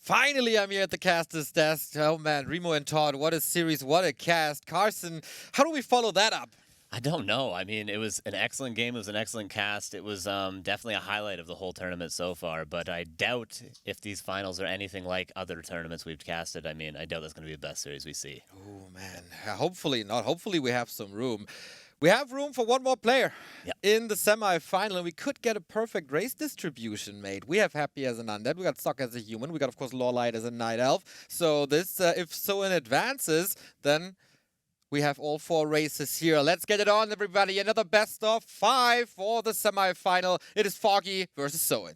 Finally, I'm here at the caster's desk. Oh man, Remo and Todd, what a series, what a cast. Carson, how do we follow that up? I don't know. I mean, it was an excellent game. It was an excellent cast. It was definitely a highlight of the whole tournament so far, but I doubt if these finals are anything like other tournaments we've casted. I mean, I doubt that's going to be the best series we see. Oh man, hopefully not. Hopefully we have some room. We have room for one more player in the semi-final, and we could get a perfect race distribution made. We have Happy as an undead, we got Stock as a human, we got, of course, Lawlight as a night elf. So this, if Soin advances, then we have all 4 races here. Let's get it on, everybody. Another best of 5 for the semi-final. It is Foggy versus Soin.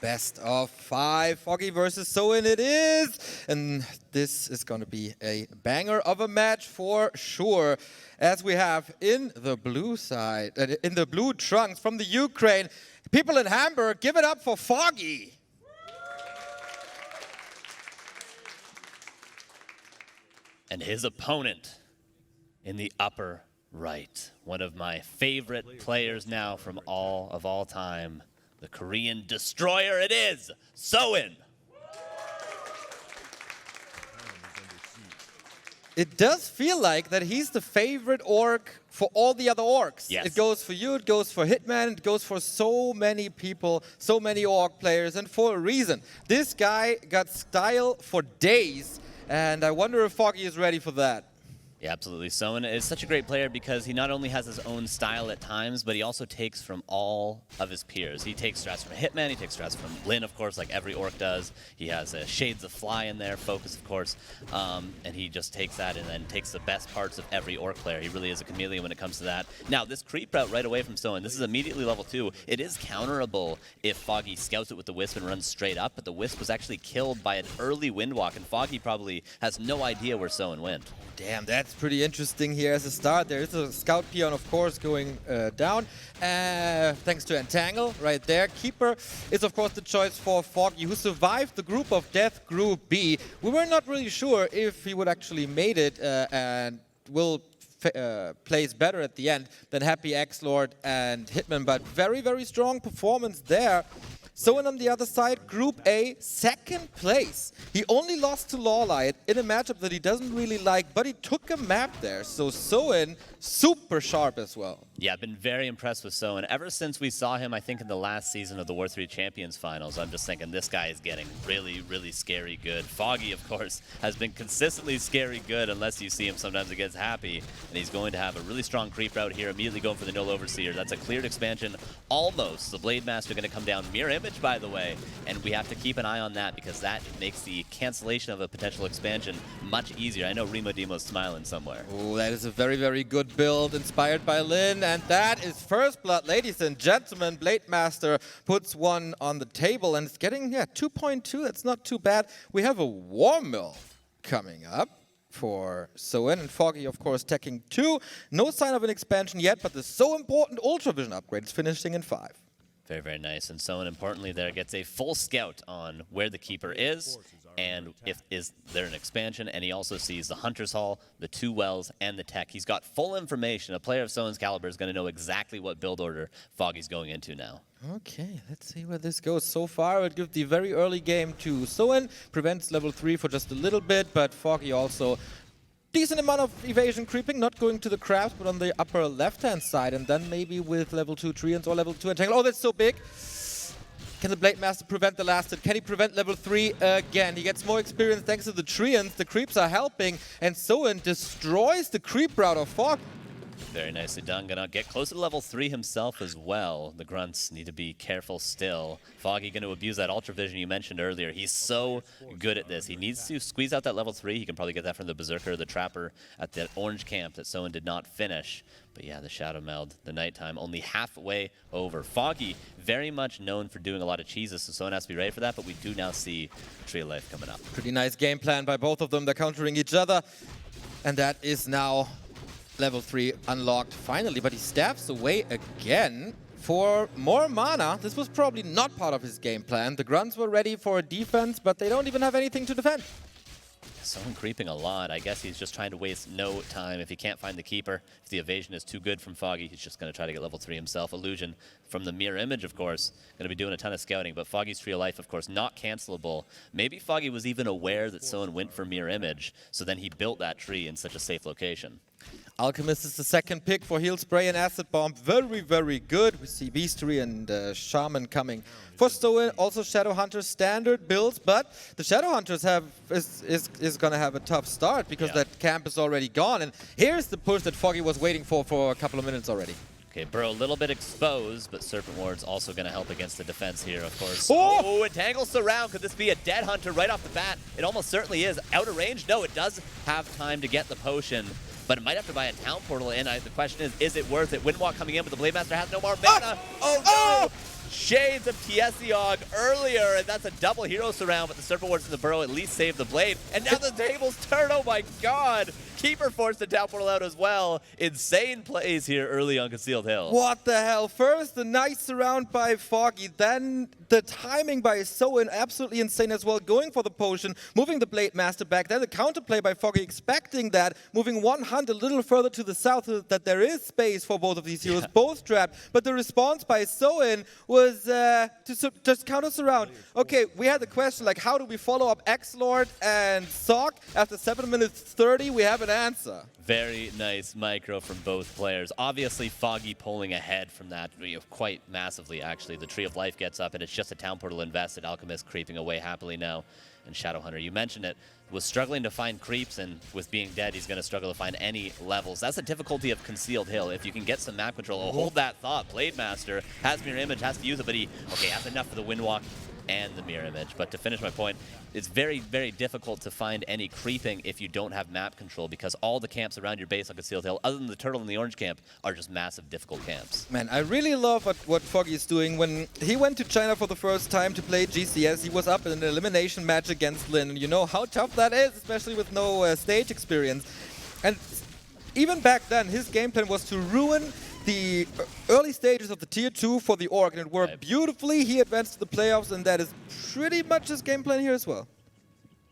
Best of 5, Foggy versus Soin it is. And this is going to be a banger of a match for sure. As we have in the blue side, in the blue trunks from the Ukraine, people in Hamburg, give it up for Foggy. And his opponent in the upper right, one of my favorite players now from all time. The Korean destroyer it is, Soin. It does feel like that he's the favorite orc for all the other orcs. Yes. It goes for you, it goes for Hitman, it goes for so many people, so many orc players, and for a reason. This guy got style for days, and I wonder if Foggy is ready for that. Yeah, absolutely. Soin is such a great player because he not only has his own style at times, but he also takes from all of his peers. He takes strats from Hitman, he takes strats from Lin, of course, like every orc does. He has Shades of Fly in there, Focus, of course, and he just takes that and then takes the best parts of every orc player. He really is a chameleon when it comes to that. Now, this creep route right away from Soin, this is immediately level 2. It is counterable if Foggy scouts it with the Wisp and runs straight up, but the Wisp was actually killed by an early Windwalk, and Foggy probably has no idea where Soin went. Damn, that's pretty interesting here as a start. There is a Scout Peon, of course, going down. Thanks to Entangle right there. Keeper is, of course, the choice for Foggy, who survived the group of death, Group B. We were not really sure if he would actually made it and will plays better at the end than Happy, X-Lord, and Hitman, but very, very strong performance there. Soin on the other side, Group A, 2nd place. He only lost to Lawlight in a matchup that he doesn't really like, but he took a map there. So Soin, super sharp as well. Yeah, I've been very impressed with Soin. Ever since we saw him, I think, in the last season of the War3 Champions Finals, I'm just thinking this guy is getting really, really scary good. Foggy, of course, has been consistently scary good unless you see him sometimes against Happy. And he's going to have a really strong creep route here, immediately going for the Null Overseer. That's a cleared expansion almost. The Blade Master going to come down. Mirror Image, by the way, and we have to keep an eye on that because that makes the cancellation of a potential expansion much easier. I know Remo Demo's smiling somewhere. Oh, that is a very, very good build inspired by Lin, and that is First Blood, ladies and gentlemen. Blade Master puts one on the table, and it's getting 2.2. That's not too bad. We have a War Mill coming up for Soin, and Foggy, of course, teching 2. No sign of an expansion yet, but the so important Ultra Vision upgrade is finishing in 5. Very, very nice. And Soin, importantly, there gets a full scout on where the Keeper is and if is there an expansion. And he also sees the Hunter's Hall, the 2 wells, and the tech. He's got full information. A player of Soin's caliber is going to know exactly what build order Foggy's going into now. Okay, let's see where this goes. So far, it gives the very early game to Soin. Prevents level 3 for just a little bit, but Foggy also decent amount of evasion creeping, not going to the crafts, but on the upper left-hand side, and then maybe with level 2 Treants or level 2 Entangle. Oh, that's so big. Can the Blade Master prevent the last hit? Can he prevent level 3 again? He gets more experience thanks to the Treants. The creeps are helping, and Soin destroys the creep route of Foggy. Very nicely done. Gonna get closer to level 3 himself as well. The grunts need to be careful still. Foggy gonna abuse that ultra vision you mentioned earlier. He's so good at this. He needs to squeeze out that level 3. He can probably get that from the Berserker or the Trapper at the orange camp that Soin did not finish. But yeah, the Shadow Meld, the nighttime, only halfway over. Foggy, very much known for doing a lot of cheeses, so Soin has to be ready for that, but we do now see Tree of Life coming up. Pretty nice game plan by both of them. They're countering each other. And that is now level 3 unlocked finally, but he stabs away again for more mana. This was probably not part of his game plan. The grunts were ready for a defense, but they don't even have anything to defend. Soin creeping a lot. I guess he's just trying to waste no time. If he can't find the Keeper, if the evasion is too good from Foggy, he's just going to try to get level 3 himself. Illusion from the Mirror Image, of course, going to be doing a ton of scouting, but Foggy's Tree of Life, of course, not cancelable. Maybe Foggy was even aware that Soin went for Mirror Image, so then he built that tree in such a safe location. Alchemist is the second pick for Heal Spray and Acid Bomb. Very, very good. We see Beastery and Shaman coming for Soin. Also Shadowhunter standard builds, but the Shadowhunters is going to have a tough start because that camp is already gone. And here's the push that Foggy was waiting for a couple of minutes already. Okay, Burrow a little bit exposed, but Serpent Ward's also going to help against the defense here, of course. Oh! Entangle Surround. Could this be a Dead Hunter right off the bat? It almost certainly is. Out of range? No, it does have time to get the potion, but it might have to buy a Town Portal in. The question is it worth it? Windwalk coming in, but the Blade Master has no more mana. Oh no! Shades of Tiesiog earlier, and that's a double hero surround, but the Serpent Wards in the Burrow at least save the Blade. And now the tables turn, oh my god! Keeper forced the Town Portal out as well. Insane plays here early on Concealed Hill. What the hell? First, the nice surround by Foggy, then the timing by Soin, absolutely insane as well, going for the potion, moving the Blade Master back, then the counterplay by Foggy, expecting that, moving one hunt a little further to the south so that there is space for both of these heroes, both trapped, but the response by Soin was to just counter surround. Okay, we had the question, like, how do we follow up X-Lord and Sock? After 7 minutes 30, we have an answer. Very nice micro from both players. Obviously, Foggy pulling ahead from that quite massively, actually. The Tree of Life gets up, and it's just a Town Portal invested. Alchemist creeping away happily now. And Shadowhunter, you mentioned it, was struggling to find creeps, and with being dead, he's going to struggle to find any levels. That's the difficulty of Concealed Hill. If you can get some map control, hold that thought. Blade Master has Mirror Image, has to use it, but he, has enough for the Windwalk and the Mirror Image. But to finish my point, it's very, very difficult to find any creeping if you don't have map control, because all the camps around your base on Concealed Hill, other than the Turtle and the Orange camp, are just massive, difficult camps. Man, I really love what Foggy is doing. When he went to China for the first time to play GCS, he was up in an elimination match against Lin. You know how tough that is, especially with no stage experience. And even back then, his game plan was to ruin the early stages of the Tier 2 for the Orc, and it worked beautifully. He advanced to the playoffs, and that is pretty much his game plan here as well.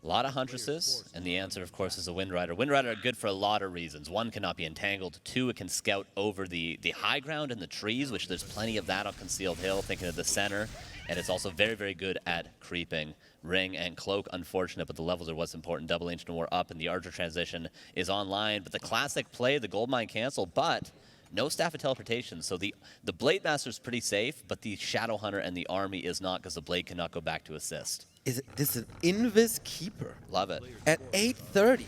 A lot of Huntresses, and the answer, of course, is a Wind Rider. Wind Rider are good for a lot of reasons. One, cannot be entangled. Two, it can scout over the high ground and the trees, which there's plenty of that on Concealed Hill, thinking of the center. And it's also very, very good at creeping. Ring and Cloak, unfortunate, but the levels are what's important. Double Ancient War up, and the Archer transition is online. But the classic play, the Goldmine cancel, but no Staff of Teleportation, so the Blade Master is pretty safe, but the Shadowhunter and the army is not, because the Blade cannot go back to assist. This is an Invis Keeper. Love it. At 8:30.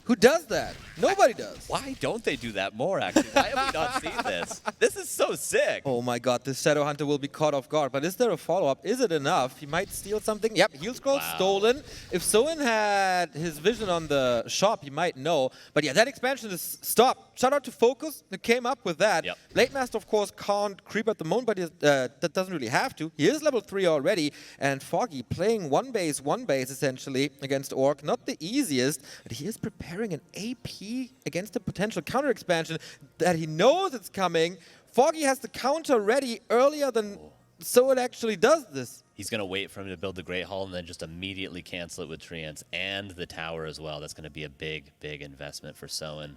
Who does that? Nobody does. Why don't they do that more, actually? Why have we not seen this? This is so sick. Oh my god, this Shadowhunter will be caught off guard. But is there a follow-up? Is it enough? He might steal something. Yep, Heal Scroll stolen. If Soin had his vision on the shop, he might know. But yeah, that expansion is stopped. Shout out to Focus that came up with that. Yep. Blade Master, of course, can't creep at the moment, but that doesn't really have to. He is level 3 already. And Foggy playing one base, essentially, against Orc. Not the easiest, but he is preparing an AP against a potential counter expansion that he knows it's coming. Foggy has the counter ready earlier than Soin actually does this. He's going to wait for him to build the Great Hall and then just immediately cancel it with Treants and the tower as well. That's going to be a big, big investment for Soin.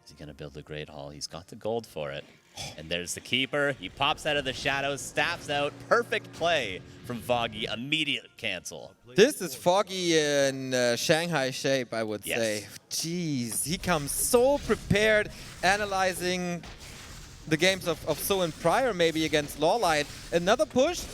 Is he going to build the Great Hall? He's got the gold for it. And there's the Keeper. He pops out of the shadows, staffs out. Perfect play from Foggy. Immediate cancel. This is Foggy in Shanghai shape, I would say. Jeez, he comes so prepared, analyzing the games of Soin prior, maybe against Lawlight. Another push.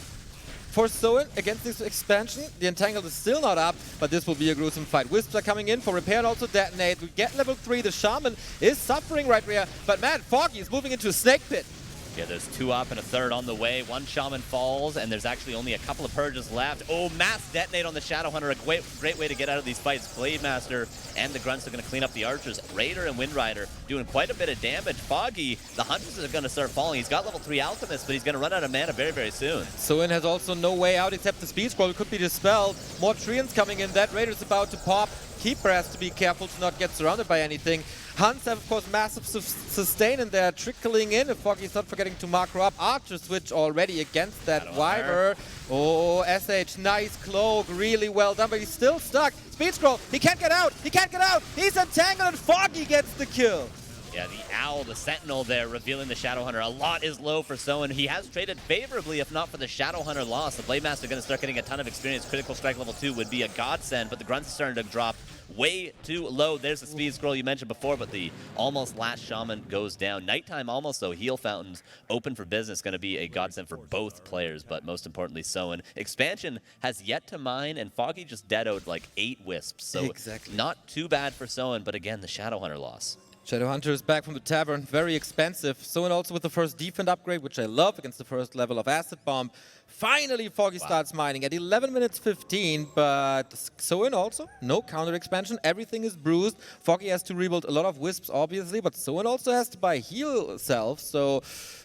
for Soin against this expansion. The Entangled is still not up, but this will be a gruesome fight. Wisps are coming in for repair and also detonate. We get level 3. The Shaman is suffering right here, but man, Foggy is moving into a snake pit. Yeah, there's 2 up and a 3rd on the way. 1 Shaman falls, and there's actually only a couple of Purges left. Oh, mass detonate on the Shadowhunter. A great way to get out of these fights. Blade Master and the Grunts are going to clean up the Archers. Raider and Windrider doing quite a bit of damage. Foggy, the Hunters are going to start falling. He's got level 3 Alchemist, but he's going to run out of mana very, very soon. Soin has also no way out except the Speed Scroll. It could be dispelled. More Treants coming in. That Raider's about to pop. Keeper has to be careful to not get surrounded by anything. Hunts have, of course, massive sustain, and they're trickling in. If Foggy's not forgetting to macro up. Archer switch already against that Wyver. Oh, SH, nice cloak. Really well done, but he's still stuck. Speed Scroll, he can't get out. He can't get out. He's entangled, and Foggy gets the kill. Yeah, the Owl, the Sentinel there, revealing the Shadowhunter. A lot is low for Soin. He has traded favorably, if not for the Shadowhunter loss. The Blade Master going to start getting a ton of experience. Critical Strike level 2 would be a godsend, but the Grunts are starting to drop way too low. There's the Speed Scroll you mentioned before, but the almost last Shaman goes down. Nighttime almost, though. Heal Fountains open for business. Going to be a godsend for both players, but most importantly, Soin. Expansion has yet to mine, and Foggy just dead-owed like 8 Wisps. So exactly. Not too bad for Soin, but again, the Shadowhunter loss. Shadowhunter is back from the tavern, very expensive. Soin also with the first defend upgrade, which I love, against the first level of Acid Bomb. Finally, Foggy starts mining at 11 minutes 15, but Soin also, no counter expansion, everything is bruised. Foggy has to rebuild a lot of Wisps, obviously, but Soin also has to buy heal self, so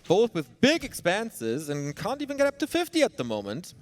both with big expanses and can't even get up to 50 at the moment.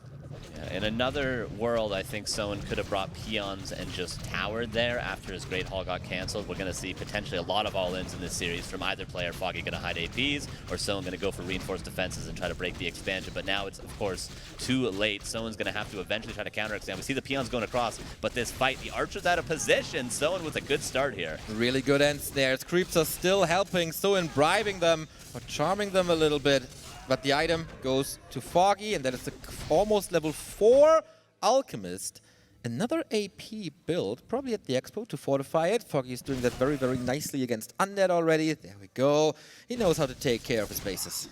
Yeah, in another world, I think Soin could have brought Peons and just towered there after his Great Hall got cancelled. We're going to see potentially a lot of all-ins in this series from either player. Foggy going to hide APs, or Soin going to go for reinforced defenses and try to break the expansion. But now it's, of course, too late. Soin's going to have to eventually try to counter-expand. We see the Peons going across, but this fight, the Archer's out of position. Soin with a good start here. Really good end snares. Creeps are still helping Soin, bribing them, or charming them a little bit. But the item goes to Foggy, and that is the almost level 4 Alchemist. Another AP build, probably at the expo to fortify it. Foggy is doing that very, very nicely against Undead already. There we go. He knows how to take care of his bases.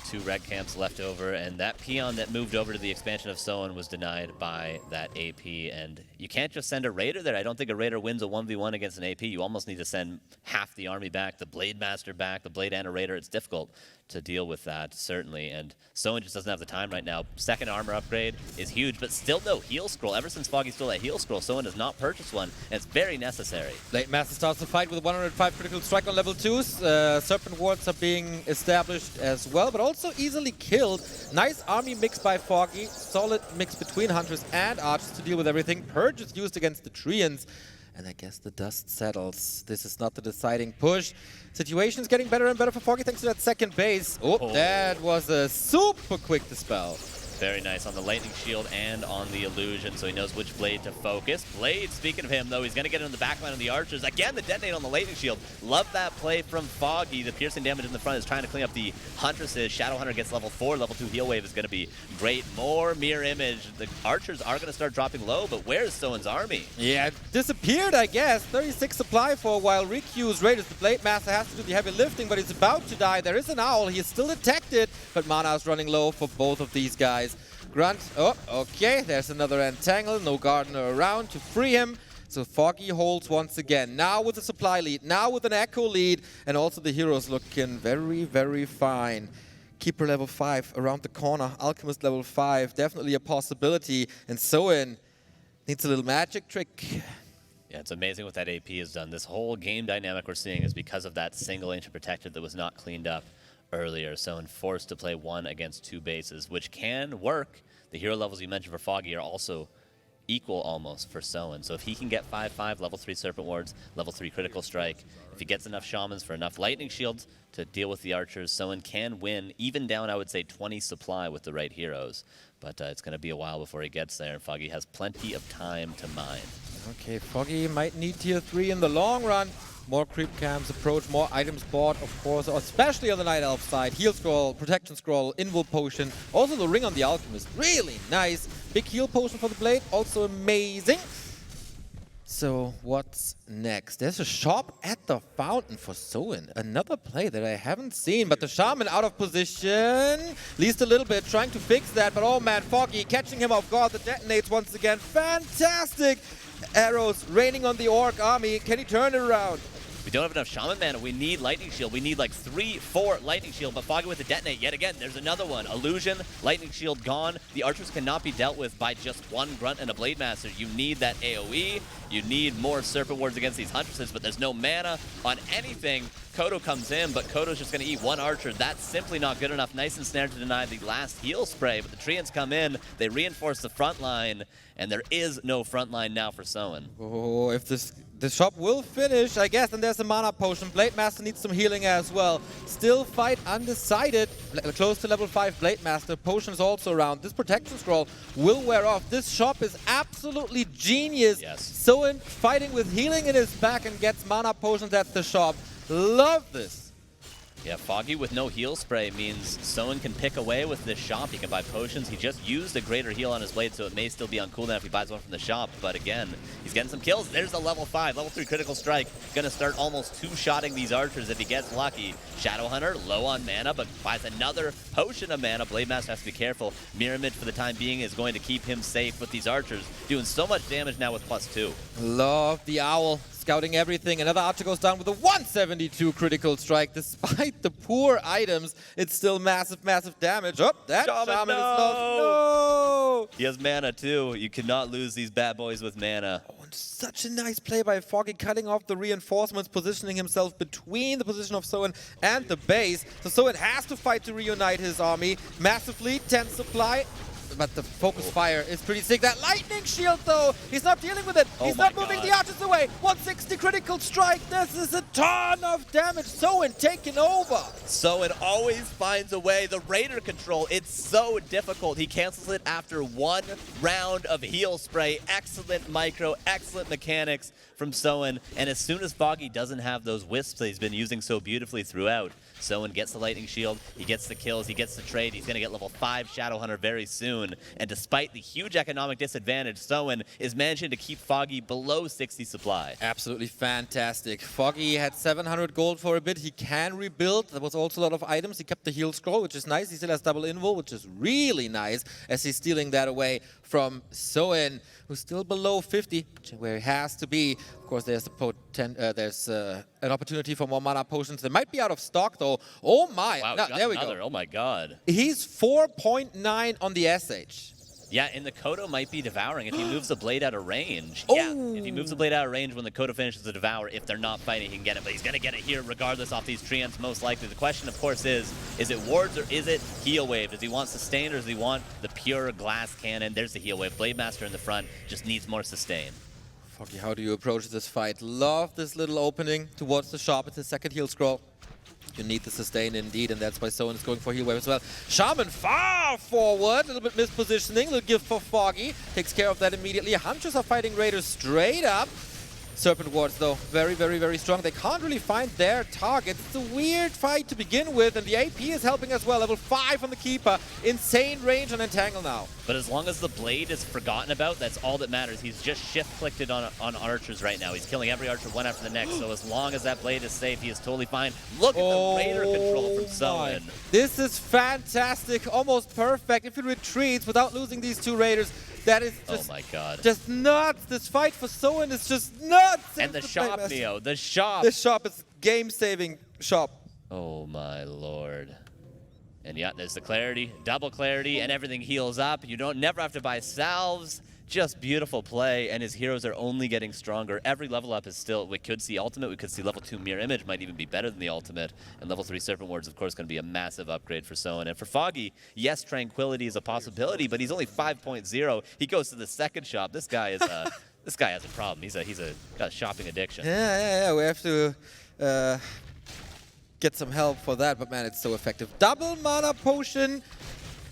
2 red camps left over, and that Peon that moved over to the expansion of Soin was denied by that AP. And you can't just send a Raider there. I don't think a Raider wins a 1v1 against an AP. You almost need to send half the army back, the Blade Master back, the Blade and a Raider. It's difficult to deal with that, certainly. And Soin just doesn't have the time right now. Second armor upgrade is huge, but still no heal scroll. Ever since Foggy stole that heal scroll, Soin has not purchased one, and it's very necessary. Blade Master starts the fight with 105 critical strike on level 2s. Serpent wards are being established as well, but also easily killed. Nice army mix by Foggy. Solid mix between Hunters and Archers to deal with everything. Purge is used against the Treants. And I guess the dust settles. This is not the deciding push. Situation is getting better and better for Foggy thanks to that second base. Oh, that was a super quick dispel. Very nice on the Lightning Shield and on the Illusion, so he knows which Blade to focus. Blade, speaking of him, though, he's going to get in the backline of the Archers. Again, the detonate on the Lightning Shield. Love that play from Foggy. The piercing damage in the front is trying to clean up the Huntresses. Shadowhunter gets level 4. Level 2 heal wave is going to be great. More mirror image. The Archers are going to start dropping low, but where's Soin's army? Yeah, disappeared, I guess. 36 supply for a while. Requeues Raiders. The Blade Master has to do the heavy lifting, but he's about to die. There is an Owl. He is still detected, but mana is running low for both of these guys. Grunt, oh, okay, there's another Entangle, no Gardener around to free him. So Foggy holds once again, now with a supply lead, now with an Echo lead, and also the heroes looking very, very fine. Keeper level 5 around the corner, Alchemist level 5, definitely a possibility, and Soin needs a little magic trick. Yeah, it's amazing what that AP has done. This whole game dynamic we're seeing is because of that single Ancient Protector that was not cleaned up earlier. Soin forced to play 1 against 2 bases, which can work. The hero levels you mentioned for Foggy are also equal almost for Soin. So if he can get 5/5, level 3 Serpent Wards, level 3 Critical Strike, if he gets enough Shamans for enough Lightning Shields to deal with the Archers, Soin can win, even down, I would say, 20 supply with the right heroes. But it's going to be a while before he gets there, and Foggy has plenty of time to mine. Okay, Foggy might need tier 3 in the long run. More creep camps approach, more items bought, of course, especially on the Night Elf side. Heal Scroll, Protection Scroll, Invul Potion. Also the Ring on the Alchemist, really nice. Big heal potion for the Blade, also amazing. So what's next? There's a shop at the fountain for Soin. Another play that I haven't seen, but the Shaman out of position. At least a little bit, trying to fix that, but oh man, Foggy catching him off guard. The detonates once again. Fantastic arrows raining on the Orc army. Can he turn it around? We don't have enough Shaman mana. We need Lightning Shield. We need like 3, 4 Lightning Shield, but Foggy with the detonate yet again. There's another one. Illusion, Lightning Shield gone. The archers cannot be dealt with by just one Grunt and a Blade Master. You need that AoE. You need more Serpent Wards against these Huntresses, but there's no mana on anything. Kodo comes in, but Kodo's just going to eat one archer. That's simply not good enough. Nice and Snare to deny the last heal spray, but the Treants come in. They reinforce the front line, and there is no front line now for Soin. Oh, if the shop will finish, I guess, and there's a mana potion. Blade Master needs some healing as well. Still fight undecided. Close to level 5 Blade Master. Potions also around. This protection scroll will wear off. This shop is absolutely genius. Yes. Soin fighting with healing in his back and gets mana potions at the shop. Love this. Yeah, Foggy with no heal spray means Soin can pick away with this shop. He can buy potions. He just used a greater heal on his blade, so it may still be on cooldown if he buys one from the shop. But again, he's getting some kills. There's the level 5, level 3 critical strike. Gonna start almost two-shotting these archers if he gets lucky. Shadowhunter, low on mana, but buys another potion of mana. Blade Master has to be careful. Mirror Image, for the time being, is going to keep him safe with these archers, doing so much damage now with +2. Love the owl. Scouting everything. Another archer goes down with a 172 critical strike. Despite the poor items, it's still massive, massive damage. Oh, that Shaman is lost. No! He has mana too. You cannot lose these bad boys with mana. Oh, and such a nice play by Foggy, cutting off the reinforcements, positioning himself between the position of Soin and the base. So Soin has to fight to reunite his army. Massive lead, 10 supply. But the focus fire is pretty sick. That lightning shield, though, he's not dealing with it. He's not moving the archers away. 160 critical strike. This is a ton of damage. Soin taking over. Soin always finds a way. The Raider control, it's so difficult. He cancels it after one round of heal spray. Excellent micro, excellent mechanics from Soin. And as soon as Foggy doesn't have those wisps that he's been using so beautifully throughout, Soin gets the lightning shield, he gets the kills, he gets the trade, he's going to get level 5 Shadowhunter very soon. And despite the huge economic disadvantage, Soin is managing to keep Foggy below 60 supply. Absolutely fantastic. Foggy had 700 gold for a bit. He can rebuild. There was also a lot of items. He kept the heal scroll, which is nice. He still has double invul, which is really nice, as he's stealing that away from Soin, who's still below 50, where he has to be. Of course, there's an opportunity for more mana potions. They might be out of stock, though. Oh my! Wow, no, there we go. Oh my god. He's 4.9 on the SH. Yeah, and the Kodo might be devouring if he moves the blade out of range. Oh. Yeah, if he moves the blade out of range when the Kodo finishes the devour, if they're not fighting, he can get it. But he's going to get it here regardless off these Treants, most likely. The question, of course, is it wards or is it heal wave? Does he want sustain or does he want the pure glass cannon? There's the heal wave. Blade Master in the front just needs more sustain. Foggy, how do you approach this fight? Love this little opening towards the shop. It's his second heal scroll. You need the sustain indeed, and that's why Soin is going for heal wave as well. Shaman far forward, a little bit mispositioning, little gift for Foggy. Takes care of that immediately. Hunters are fighting Raiders straight up. Serpent wards, though, very, very, very strong. They can't really find their targets. It's a weird fight to begin with, and the AP is helping as well. Level 5 on the Keeper. Insane range on Entangle now. But as long as the blade is forgotten about, that's all that matters. He's just shift-clicked it on archers right now. He's killing every archer one after the next, so as long as that blade is safe, he is totally fine. Look at the Raider control from Soin. This is fantastic, almost perfect. If he retreats without losing these two Raiders, that is just, oh my god, just nuts. This fight for Soin is just nuts. And the shop, Neo, the shop. This shop is game-saving shop. Oh my lord. And yeah, there's the clarity, double clarity, and everything heals up. You don't never have to buy salves. Just beautiful play, and his heroes are only getting stronger. Every level up is still, we could see ultimate, we could see level 2 mirror image, might even be better than the ultimate. And level 3 serpent wards, of course, going to be a massive upgrade for Soin. And for Foggy, yes, tranquility is a possibility, but he's only 5.0. He goes to the second shop. This guy is this guy has a problem. He's got a shopping addiction. Yeah. We have to get some help for that, but man, it's so effective. Double mana potion,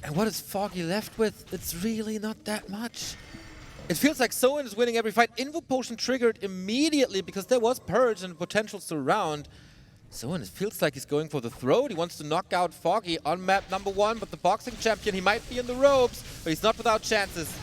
and what is Foggy left with? It's really not that much. It feels like Soin is winning every fight. Invo potion triggered immediately because there was purge and potential surround. Soin, it feels like he's going for the throat. He wants to knock out Foggy on map number 1, but the boxing champion, he might be in the ropes, but he's not without chances.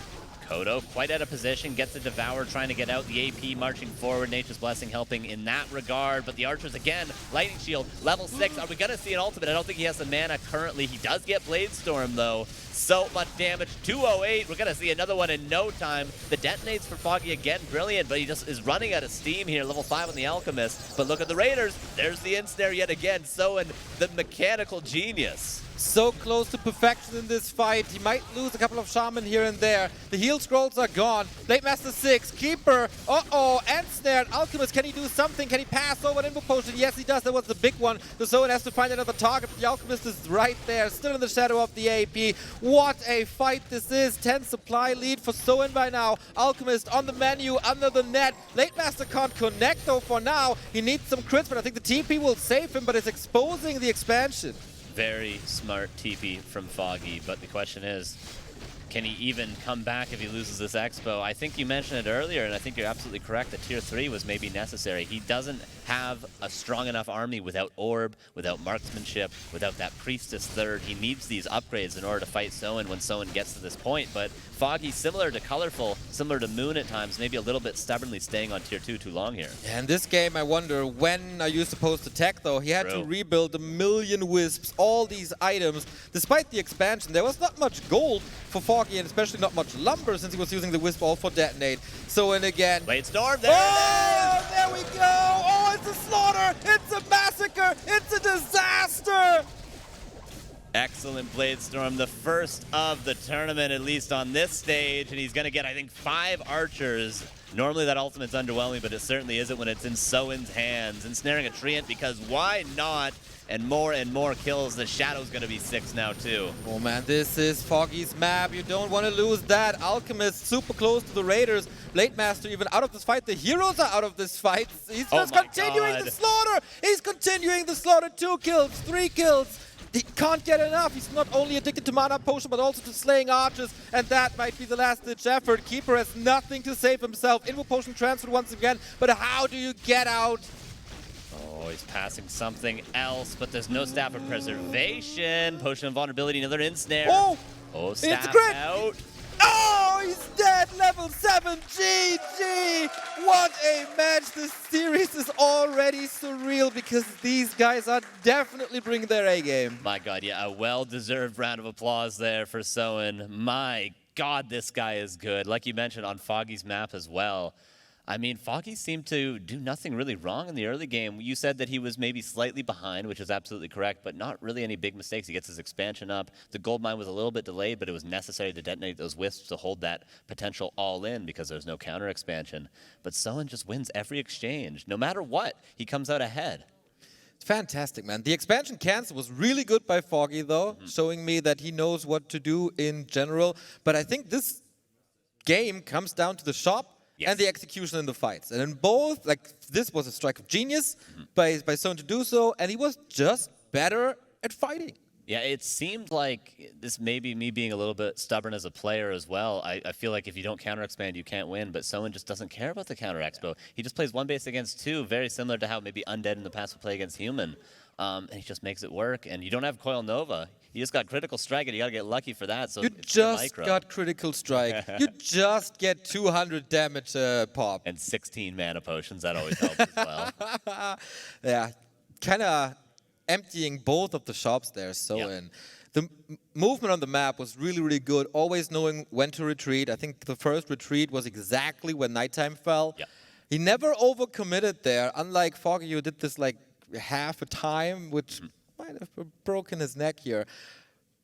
Kodo quite out of position, gets a Devour, trying to get out. The AP marching forward, Nature's Blessing helping in that regard. But the Archers again, Lightning Shield, level 6. Are we going to see an ultimate? I don't think he has the mana currently. He does get Blade Storm though. So much damage, 208. We're going to see another one in no time. The detonates for Foggy again, brilliant, but he just is running out of steam here. Level 5 on the Alchemist. But look at the Raiders. There's the Ensnare yet again. Soin, the mechanical genius. So close to perfection in this fight. He might lose a couple of Shaman here and there. The heal scrolls are gone. Blade Master 6, Keeper, Ensnared. Alchemist, can he do something? Can he pass over an Info Potion? Yes, he does. That was the big one. So Soin has to find another target. The Alchemist is right there, still in the shadow of the AP. What a fight this is. 10 supply lead for Soin by now. Alchemist on the menu, under the net. Blade Master can't connect though for now. He needs some crits, but I think the TP will save him, but it's exposing the expansion. Very smart TP from Foggy, but the question is, can he even come back if he loses this Expo? I think you mentioned it earlier, and I think you're absolutely correct that Tier 3 was maybe necessary. He doesn't have a strong enough army without Orb, without Marksmanship, without that Priestess third. He needs these upgrades in order to fight Soin when Soin gets to this point, but Foggy, similar to Colorful, similar to Moon at times, maybe a little bit stubbornly staying on Tier 2 too long here. Yeah, in this game, I wonder, when are you supposed to tech though? He had to rebuild 1 million wisps, all these items. Despite the expansion, there was not much gold for Foggy, and especially not much lumber since he was using the wisp all for detonate. So, and again... Blade Storm, there it is! There we go! Oh, it's a slaughter! It's a massacre! It's a disaster! Excellent Blade Storm, the first of the tournament, at least on this stage, and he's going to get, I think, 5 archers. Normally that ultimate's underwhelming, but it certainly isn't when it's in Soin's hands. Ensnaring a Treant, because why not? And more kills. The Shadow's going to be 6 now, too. Oh, man, this is Foggy's map. You don't want to lose that. Alchemist super close to the Raiders. Blade Master even out of this fight. The heroes are out of this fight. He's just continuing the slaughter. He's continuing the slaughter. 2 kills, 3 kills. He can't get enough. He's not only addicted to mana potion, but also to slaying archers, and that might be the last-ditch effort. Keeper has nothing to save himself. Info potion transferred once again, but how do you get out? Oh, he's passing something else, but there's no Staff of Preservation. Potion of Vulnerability, another Ensnare. Oh, Staff out. Oh, he's dead! Level 7, GG! What a match! This series is already surreal because these guys are definitely bringing their A-game. My God, yeah, a well-deserved round of applause there for Soin. My God, this guy is good. Like you mentioned on Foggy's map as well. I mean, Foggy seemed to do nothing really wrong in the early game. You said that he was maybe slightly behind, which is absolutely correct, but not really any big mistakes. He gets his expansion up. The gold mine was a little bit delayed, but it was necessary to detonate those wisps to hold that potential all in because there's no counter expansion. But Soin just wins every exchange. No matter what, he comes out ahead. It's fantastic, man. The expansion cancel was really good by Foggy, though, showing me that he knows what to do in general. But I think this game comes down to the shop and the execution in the fights. And in both, like, this was a strike of genius by Soin to do so, and he was just better at fighting. Yeah, it seemed like this may be me being a little bit stubborn as a player as well. I feel like if you don't counter-expand, you can't win, but Soin just doesn't care about the counter-expo. He just plays one base against 2, very similar to how maybe Undead in the past would play against Human. And he just makes it work, and you don't have Coil Nova. You just got Critical Strike, and you got to get lucky for that. So you just got Critical Strike. You just get 200 damage pop. And 16 mana potions, that always helps as well. Yeah, kind of emptying both of the shops there, Soin. The movement on the map was really, really good, always knowing when to retreat. I think the first retreat was exactly when nighttime fell. He never overcommitted there, unlike Foggy, who did this like half a time, which might have broken his neck here.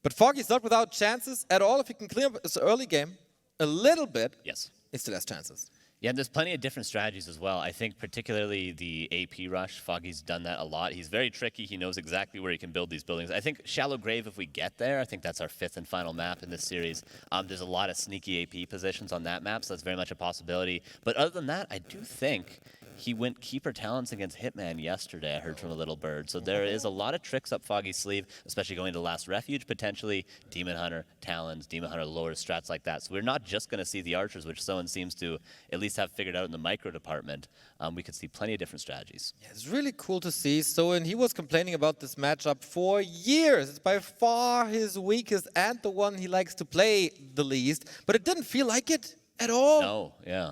But Foggy's not without chances at all. If he can clean up his early game a little bit, he still has chances. Yeah, and there's plenty of different strategies as well. I think particularly the AP rush, Foggy's done that a lot. He's very tricky. He knows exactly where he can build these buildings. I think Shallow Grave, if we get there, I think that's our 5th and final map in this series. There's a lot of sneaky AP positions on that map, so that's very much a possibility. But other than that, I do think he went Keeper Talents against Hitman yesterday, I heard from a little bird. So there is a lot of tricks up Foggy's sleeve, especially going to last Refuge, potentially Demon Hunter, Talons, Demon Hunter lore, strats like that. So we're not just going to see the archers, which Soin seems to at least have figured out in the micro department. We could see plenty of different strategies. Yeah, it's really cool to see. Soin, he was complaining about this matchup for years. It's by far his weakest and the one he likes to play the least, but it didn't feel like it at all. No, yeah.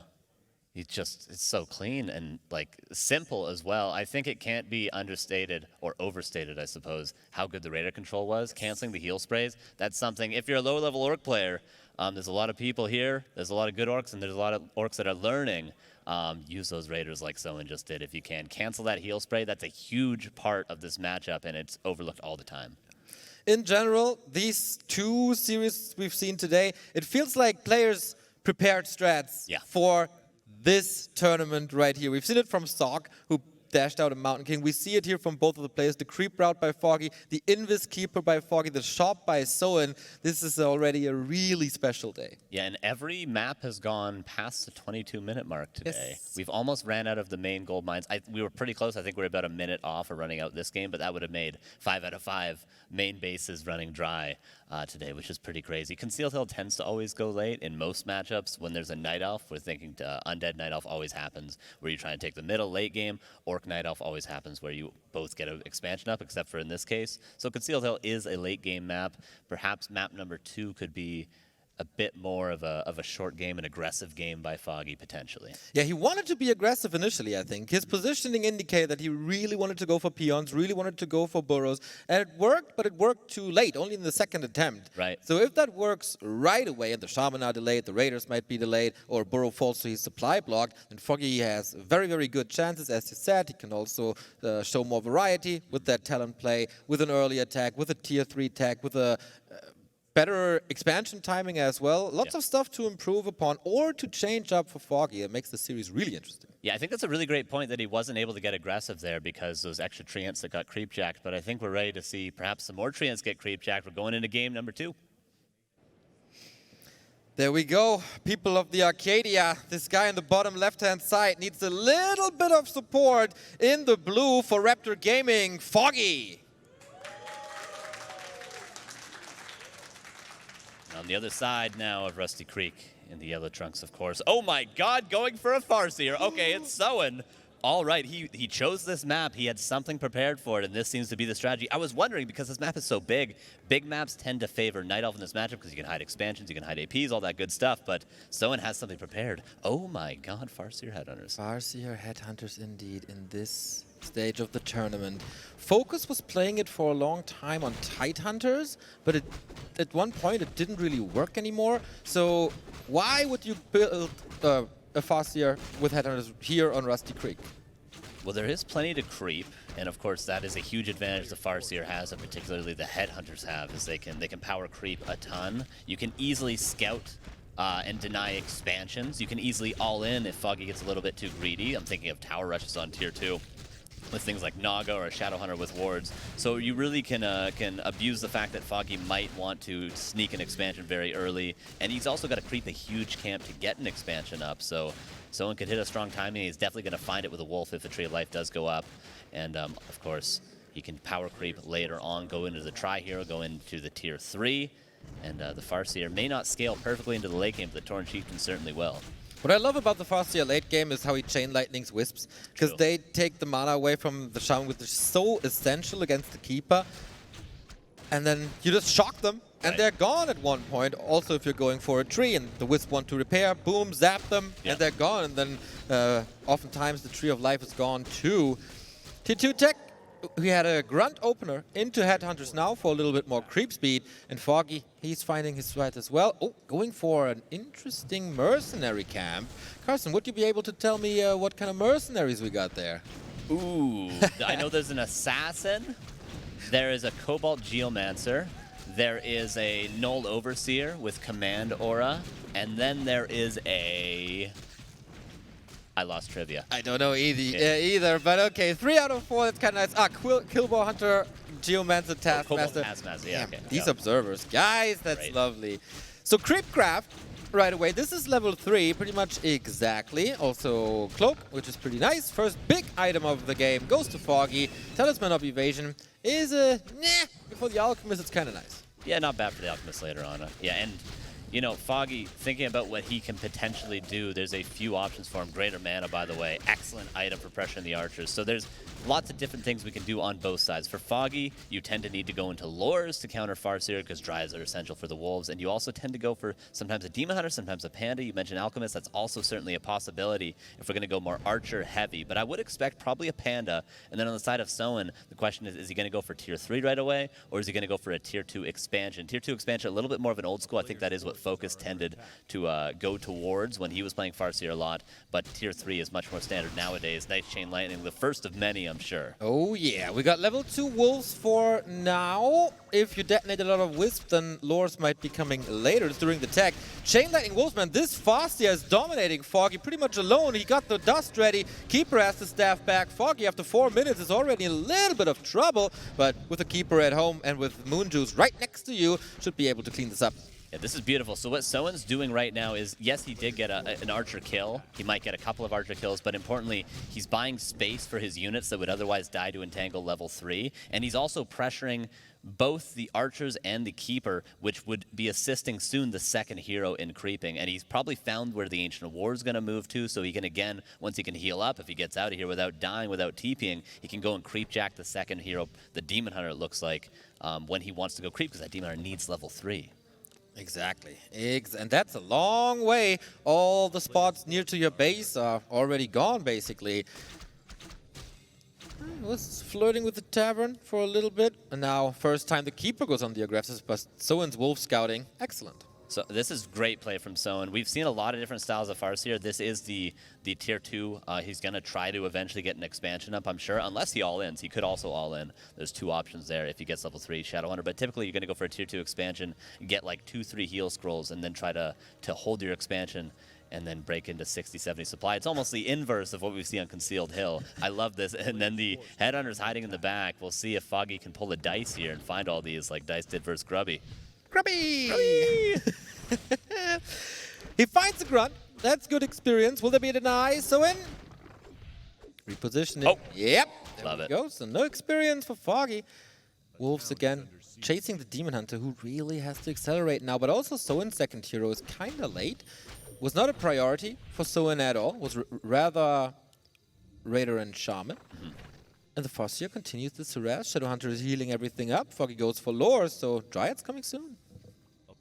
It's so clean and like simple as well. I think it can't be understated or overstated, I suppose, how good the radar control was. Canceling the heal sprays, that's something, if you're a lower level orc player, there's a lot of people here, there's a lot of good orcs, and there's a lot of orcs that are learning. Use those raiders like Soin just did if you can. Cancel that heal spray, that's a huge part of this matchup, and it's overlooked all the time. In general, these two series we've seen today, it feels like players prepared strats for this tournament right here. We've seen it from Sock, who dashed out a Mountain King. We see it here from both of the players. The creep route by Foggy, the Invis Keeper by Foggy, the shop by Soin. This is already a really special day. Yeah, and every map has gone past the 22-minute mark today. Yes. We've almost ran out of the main gold mines. We were pretty close. I think we're about a minute off of running out this game, but that would have made 5 out of 5 main bases running dry today, which is pretty crazy. Concealed Hill tends to always go late in most matchups. When there's a Night Elf, we're thinking Undead Night Elf always happens, where you try and take the middle late game. Orc Night Elf always happens, where you both get an expansion up, except for in this case. So Concealed Hill is a late game map. Perhaps map number 2 could be a bit more of a short game, an aggressive game by Foggy, potentially. Yeah, he wanted to be aggressive initially, I think. His positioning indicated that he really wanted to go for peons, really wanted to go for burrows. And it worked, but it worked too late, only in the second attempt. Right. So if that works right away, and the Shaman are delayed, the Raiders might be delayed, or burrow falls to his supply blocked, then Foggy has very, very good chances. As you said, he can also show more variety with that talent play, with an early attack, with a tier 3 tag, with a better expansion timing as well. Lots of stuff to improve upon or to change up for Foggy. It makes the series really interesting. Yeah, I think that's a really great point that he wasn't able to get aggressive there because those extra treants that got creep-jacked. But I think we're ready to see perhaps some more treants get creep-jacked. We're going into game number 2. There we go. People of the Arcadia. This guy on the bottom left-hand side needs a little bit of support in the blue for Raptor Gaming. Foggy. On the other side now of Rusty Creek in the yellow trunks, of course. Oh my God, going for a Farseer. Okay, it's Soin. All right, he chose this map. He had something prepared for it, and this seems to be the strategy. I was wondering, because this map is so big, big maps tend to favor Night Elf in this matchup because you can hide expansions, you can hide APs, all that good stuff, but Soin has something prepared. Oh my God, Farseer Headhunters. Farseer Headhunters indeed in this stage of the tournament. Focus was playing it for a long time on Tidehunters, but at one point it didn't really work anymore. So why would you build a Farseer with Headhunters here on Rusty Creek? Well, there is plenty to creep, and of course that is a huge advantage the Farseer has, and particularly the Headhunters have, is they can power creep a ton. You can easily scout and deny expansions. You can easily all in if Foggy gets a little bit too greedy. I'm thinking of tower rushes on tier 2. With things like Naga or a Shadowhunter with wards. So you really can abuse the fact that Foggy might want to sneak an expansion very early, and he's also got to creep a huge camp to get an expansion up, so someone could hit a strong timing. He's definitely going to find it with a Wolf if the Tree of Life does go up, and of course, he can power creep later on, go into the Tri-Hero, go into the tier 3, and the Farseer may not scale perfectly into the late game, but the Tauren Chieftain certainly will. What I love about the Farseer late game is how he chain lightnings Wisps, because they take the mana away from the Shaman, which is so essential against the Keeper. And then you just shock them, and they're gone at one point. Also, if you're going for a tree and the Wisp want to repair, boom, zap them, and they're gone. And then oftentimes the Tree of Life is gone too. Tier 2 tech, we had a Grunt opener into Headhunters now for a little bit more creep speed. And Foggy, he's finding his right as well. Oh, going for an interesting mercenary camp. Carson, would you be able to tell me what kind of mercenaries we got there? Ooh, I know there's an Assassin. There is a Cobalt Geomancer. There is a Null Overseer with Command Aura. And then there is a... I lost trivia. I don't know either, but okay, 3 out of 4, that's kind of nice. Ah, Killbow Hunter, Geomancer, Taskmaster. Taskmaster, yeah, okay. These observers, guys, that's lovely. So Creepcraft, right away. This is level 3, pretty much exactly. Also Cloak, which is pretty nice. First big item of the game goes to Foggy. Talisman of Evasion is a for the Alchemist, it's kind of nice. Yeah, not bad for the Alchemist later on. Yeah, and you know, Foggy, thinking about what he can potentially do, there's a few options for him. Greater mana, by the way. Excellent item for pressuring the archers. So there's lots of different things we can do on both sides. For Foggy, you tend to need to go into lures to counter Farseer because Dryads are essential for the Wolves. And you also tend to go for sometimes a Demon Hunter, sometimes a Panda. You mentioned Alchemist. That's also certainly a possibility if we're going to go more archer heavy. But I would expect probably a Panda. And then on the side of Soin, the question is he going to go for tier 3 right away? Or is he going to go for a tier 2 expansion? Tier 2 expansion, a little bit more of an old school. I think that is what Focus tended to go towards when he was playing Farseer a lot, but tier 3 is much more standard nowadays. Nice Chain Lightning, the first of many, I'm sure. Oh yeah, we got level 2 Wolves for now. If you detonate a lot of Wisp, then Lures might be coming later during the tech. Chain Lightning Wolves, man, this Farseer is dominating Foggy pretty much alone. He got the dust ready. Keeper has the staff back. Foggy, after 4 minutes, is already in a little bit of trouble, but with the Keeper at home and with Moon Juice right next to you, should be able to clean this up. Yeah, this is beautiful. So what Soin's doing right now is, yes, he did get an archer kill. He might get a couple of archer kills, but importantly, he's buying space for his units that would otherwise die to entangle level 3. And he's also pressuring both the archers and the keeper, which would be assisting soon the second hero in creeping. And he's probably found where the Ancient of War is going to move to, so he can, again, once he can heal up, if he gets out of here without dying, without TPing, he can go and creep jack the second hero, the Demon Hunter, it looks like, when he wants to go creep, because that Demon Hunter needs level 3. Exactly. And that's a long way. All the spots near to your base are already gone, basically. Was flirting with the tavern for a little bit. And now, first time the Keeper goes on the aggressive, but Soin's Wolf Scouting. Excellent. So this is great play from Soin. We've seen a lot of different styles of Farseer. This is the tier 2. He's going to try to eventually get an expansion up, I'm sure, unless he all-ins. He could also all-in. There's 2 options there if he gets level 3 Shadowhunter. But typically, you're going to go for a tier 2 expansion, get like 2-3 heal scrolls, and then try to hold your expansion and then break into 60-70 supply. It's almost the inverse of what we see on Concealed Hill. I love this. And then the Headhunter's hiding in the back. We'll see if Foggy can pull a dice here and find all these like Dice did versus Grubby. Grubby! He finds the grunt. That's good experience. Will there be a deny? Soin? Repositioning. Oh. Yep. Love it. Goes. So no experience for Foggy. Wolves again chasing the Demon Hunter, who really has to accelerate now. But also Soin's second hero is kind of late. Was not a priority for Soin at all. Was rather Raider and Shaman. And the Farseer continues this harass. Shadowhunter is healing everything up. Foggy goes for lore, so Dryad's coming soon.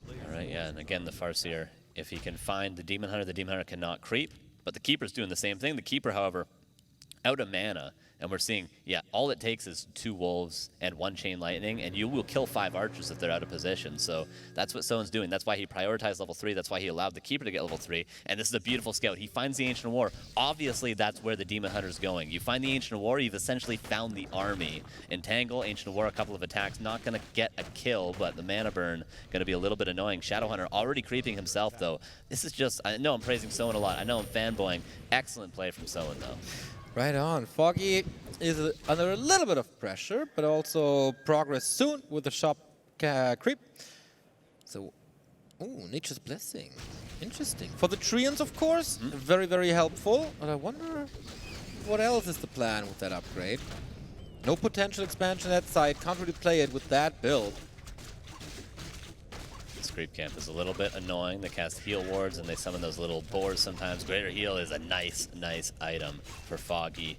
All right, yeah, and again, the Farseer, if he can find the Demon Hunter cannot creep. But the Keeper's doing the same thing. The Keeper, however, out of mana. And we're seeing, yeah, all it takes is 2 Wolves and 1 Chain Lightning, and you will kill 5 Archers if they're out of position. So that's what Soin's doing. That's why he prioritized level 3. That's why he allowed the Keeper to get level 3. And this is a beautiful scout. He finds the Ancient of War. Obviously, that's where the Demon Hunter's going. You find the Ancient of War, you've essentially found the army. Entangle, Ancient of War, a couple of attacks. Not going to get a kill, but the mana burn going to be a little bit annoying. Shadowhunter already creeping himself, though. This is just, I know I'm praising Soin a lot. I know I'm fanboying. Excellent play from Soin, though. Right on. Foggy is under a little bit of pressure, but also progress soon with the shop creep. So, ooh, Nature's Blessing. Interesting. For the Treants, of course, very, very helpful. But I wonder what else is the plan with that upgrade. No potential expansion that side. Can't really play it with that build. Creep camp is a little bit annoying. They cast heal wards and they summon those little boars sometimes. Greater heal is a nice item for Foggy.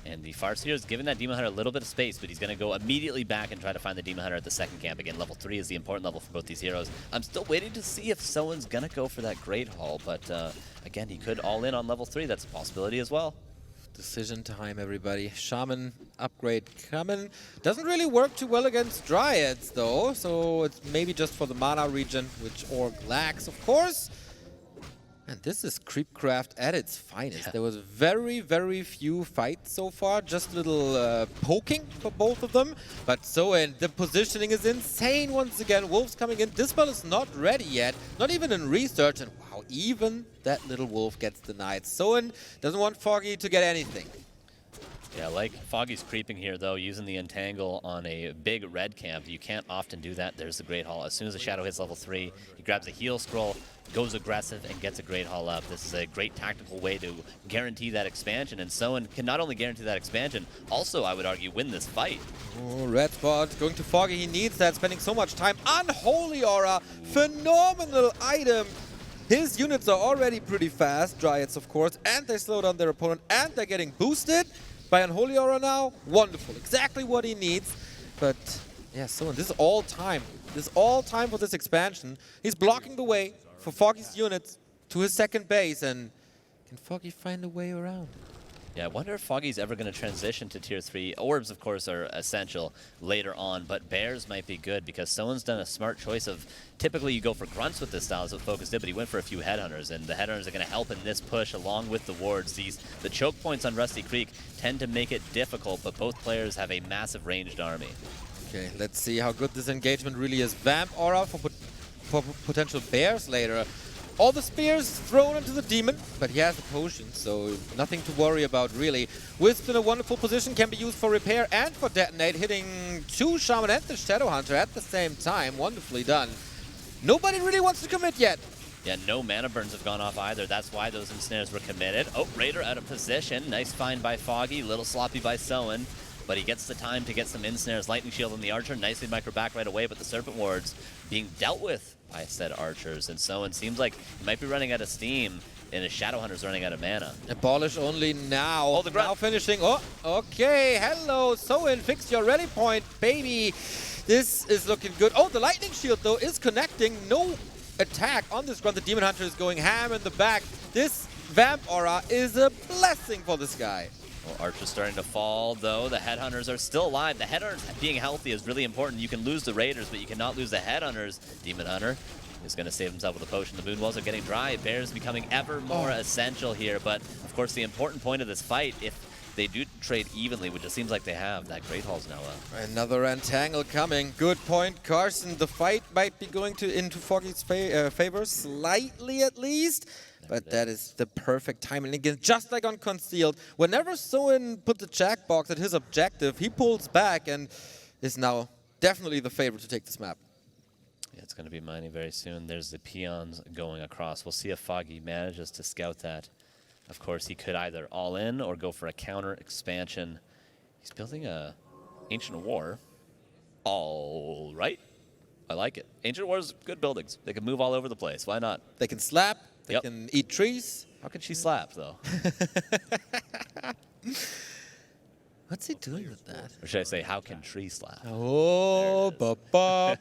And the Farseer is giving that Demon Hunter a little bit of space, but he's going to go immediately back and try to find the Demon Hunter at the second camp. Again, level 3 is the important level for both these heroes. I'm still waiting to see if Soin's going to go for that Great Hall, but again, he could all in on level 3. That's a possibility as well. Decision time, everybody. Shaman upgrade coming. Doesn't really work too well against Dryads, though, so it's maybe just for the mana regen, which Orc lacks, of course. And this is Creepcraft at its finest. Yeah. There was very, very few fights so far. Just a little poking for both of them. But Soin, the positioning is insane once again. Wolves coming in. Dispel is not ready yet. Not even in research. And wow, even that little wolf gets denied. Soin doesn't want Foggy to get anything. Yeah, like Foggy's creeping here, though, using the Entangle on a big red camp. You can't often do that. There's the Great Hall. As soon as the Shadow hits level 3, he grabs a heal scroll, goes aggressive, and gets a Great Hall up. This is a great tactical way to guarantee that expansion, and Soin can not only guarantee that expansion, also, I would argue, win this fight. Oh, red spot going to Foggy. He needs that, spending so much time. Unholy Aura, phenomenal item. His units are already pretty fast, Dryads of course, and they slow down their opponent, and they're getting boosted by Unholy Aura now. Wonderful, exactly what he needs. But yeah, Soin, this is all time. This is all time for this expansion. He's blocking the way for Foggy's units to his second base, and can Foggy find a way around? Yeah, I wonder if Foggy's ever going to transition to Tier 3. Orbs, of course, are essential later on, but Bears might be good because Soin's done a smart choice of, typically you go for grunts with this style, as what Focus did, but he went for a few headhunters, and the headhunters are going to help in this push along with the wards. The choke points on Rusty Creek tend to make it difficult, but both players have a massive ranged army. Okay, let's see how good this engagement really is. Vamp Aura for potential Bears later. All the spears thrown into the demon, but he has a potion, so nothing to worry about really. Wisp in a wonderful position, can be used for repair and for detonate, hitting 2 Shaman and the Shadow Hunter at the same time. Wonderfully done. Nobody really wants to commit yet. Yeah, no mana burns have gone off either. That's why those ensnares were committed. Oh, Raider out of position. Nice find by Foggy, little sloppy by Soin. But he gets the time to get some ensnares. Lightning Shield on the Archer, nicely micro back right away, but the Serpent Wards being dealt with by said Archers. And Soin seems like he might be running out of steam, and his Shadow Hunter's running out of mana. Abolish only now. Oh, the now finishing. Oh, okay. Hello, Soin, fix your ready point, baby. This is looking good. Oh, the Lightning Shield, though, is connecting. No attack on this grunt. The Demon Hunter is going ham in the back. This Vamp Aura is a blessing for this guy. Well, Archer's starting to fall, though. The Headhunters are still alive. The Headhunters being healthy is really important. You can lose the Raiders, but you cannot lose the Headhunters. Demon Hunter is going to save himself with a potion. The Moonwells are getting dry. Bears becoming ever more essential here. But, of course, the important point of this fight, if they do trade evenly, which it seems like they have, that Great Hall's now up. Another Entangle coming. Good point, Carson. The fight might be going into Foggy's favor, slightly at least. But that is the perfect time. And again, just like on Concealed, whenever Soin put the jackbox at his objective, he pulls back and is now definitely the favorite to take this map. Yeah, it's going to be mining very soon. There's the peons going across. We'll see if Foggy manages to scout that. Of course, he could either all in or go for a counter expansion. He's building a Ancient War. All right. I like it. Ancient Wars, good buildings. They can move all over the place. Why not? They can slap. They can eat trees. How can she slap, though? What's he doing with that? Or should I say, how can tree slap? Oh, ba-ba.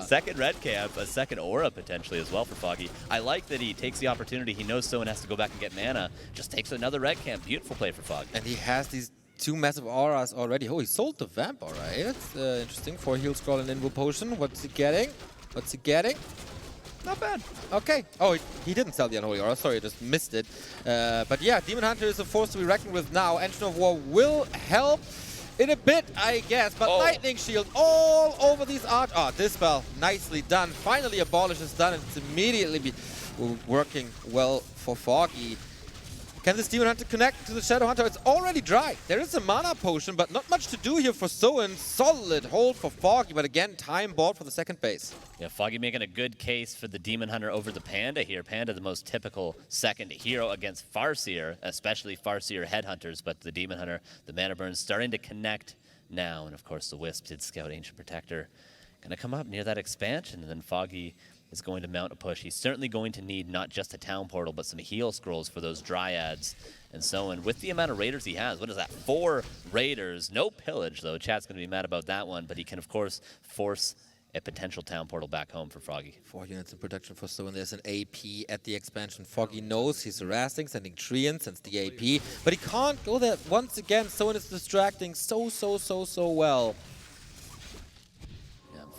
Second red camp, a second aura potentially as well for Foggy. I like that he takes the opportunity. He knows Soin has to go back and get mana. Just takes another red camp. Beautiful play for Foggy. And he has these 2 massive auras already. Oh, he sold the Vamp Aura. That's interesting. 4 heal scroll and Invo Potion. What's he getting? What's he getting? Not bad. Okay. Oh, he didn't sell the Unholy Aura. Sorry, I just missed it. But yeah, Demon Hunter is a force to be reckoned with now. Engine of War will help in a bit, I guess. But Lightning Shield all over these arch. Oh, Dispel. Nicely done. Finally, Abolish is done, and it's immediately working well for Foggy. Can this Demon Hunter connect to the Shadow Hunter? It's already dry. There is a mana potion, but not much to do here for Soin. Solid hold for Foggy, but again, time bought for the second base. Yeah, Foggy making a good case for the Demon Hunter over the Panda here. Panda, the most typical second hero against Farseer, especially Farseer Headhunters, but the Demon Hunter, the mana burn, starting to connect now. And of course, the Wisp did scout Ancient Protector. Going to come up near that expansion, and then Foggy is going to mount a push. He's certainly going to need not just a town portal, but some heal scrolls for those Dryads and so on. With the amount of Raiders he has, what is that? 4 Raiders. No pillage, though. Chat's going to be mad about that one, but he can, of course, force a potential town portal back home for Foggy. 4 units in production for Soin. There's an AP at the expansion. Foggy knows he's harassing, sending Treant, sends the AP, but he can't go there. Once again, Soin is distracting so well.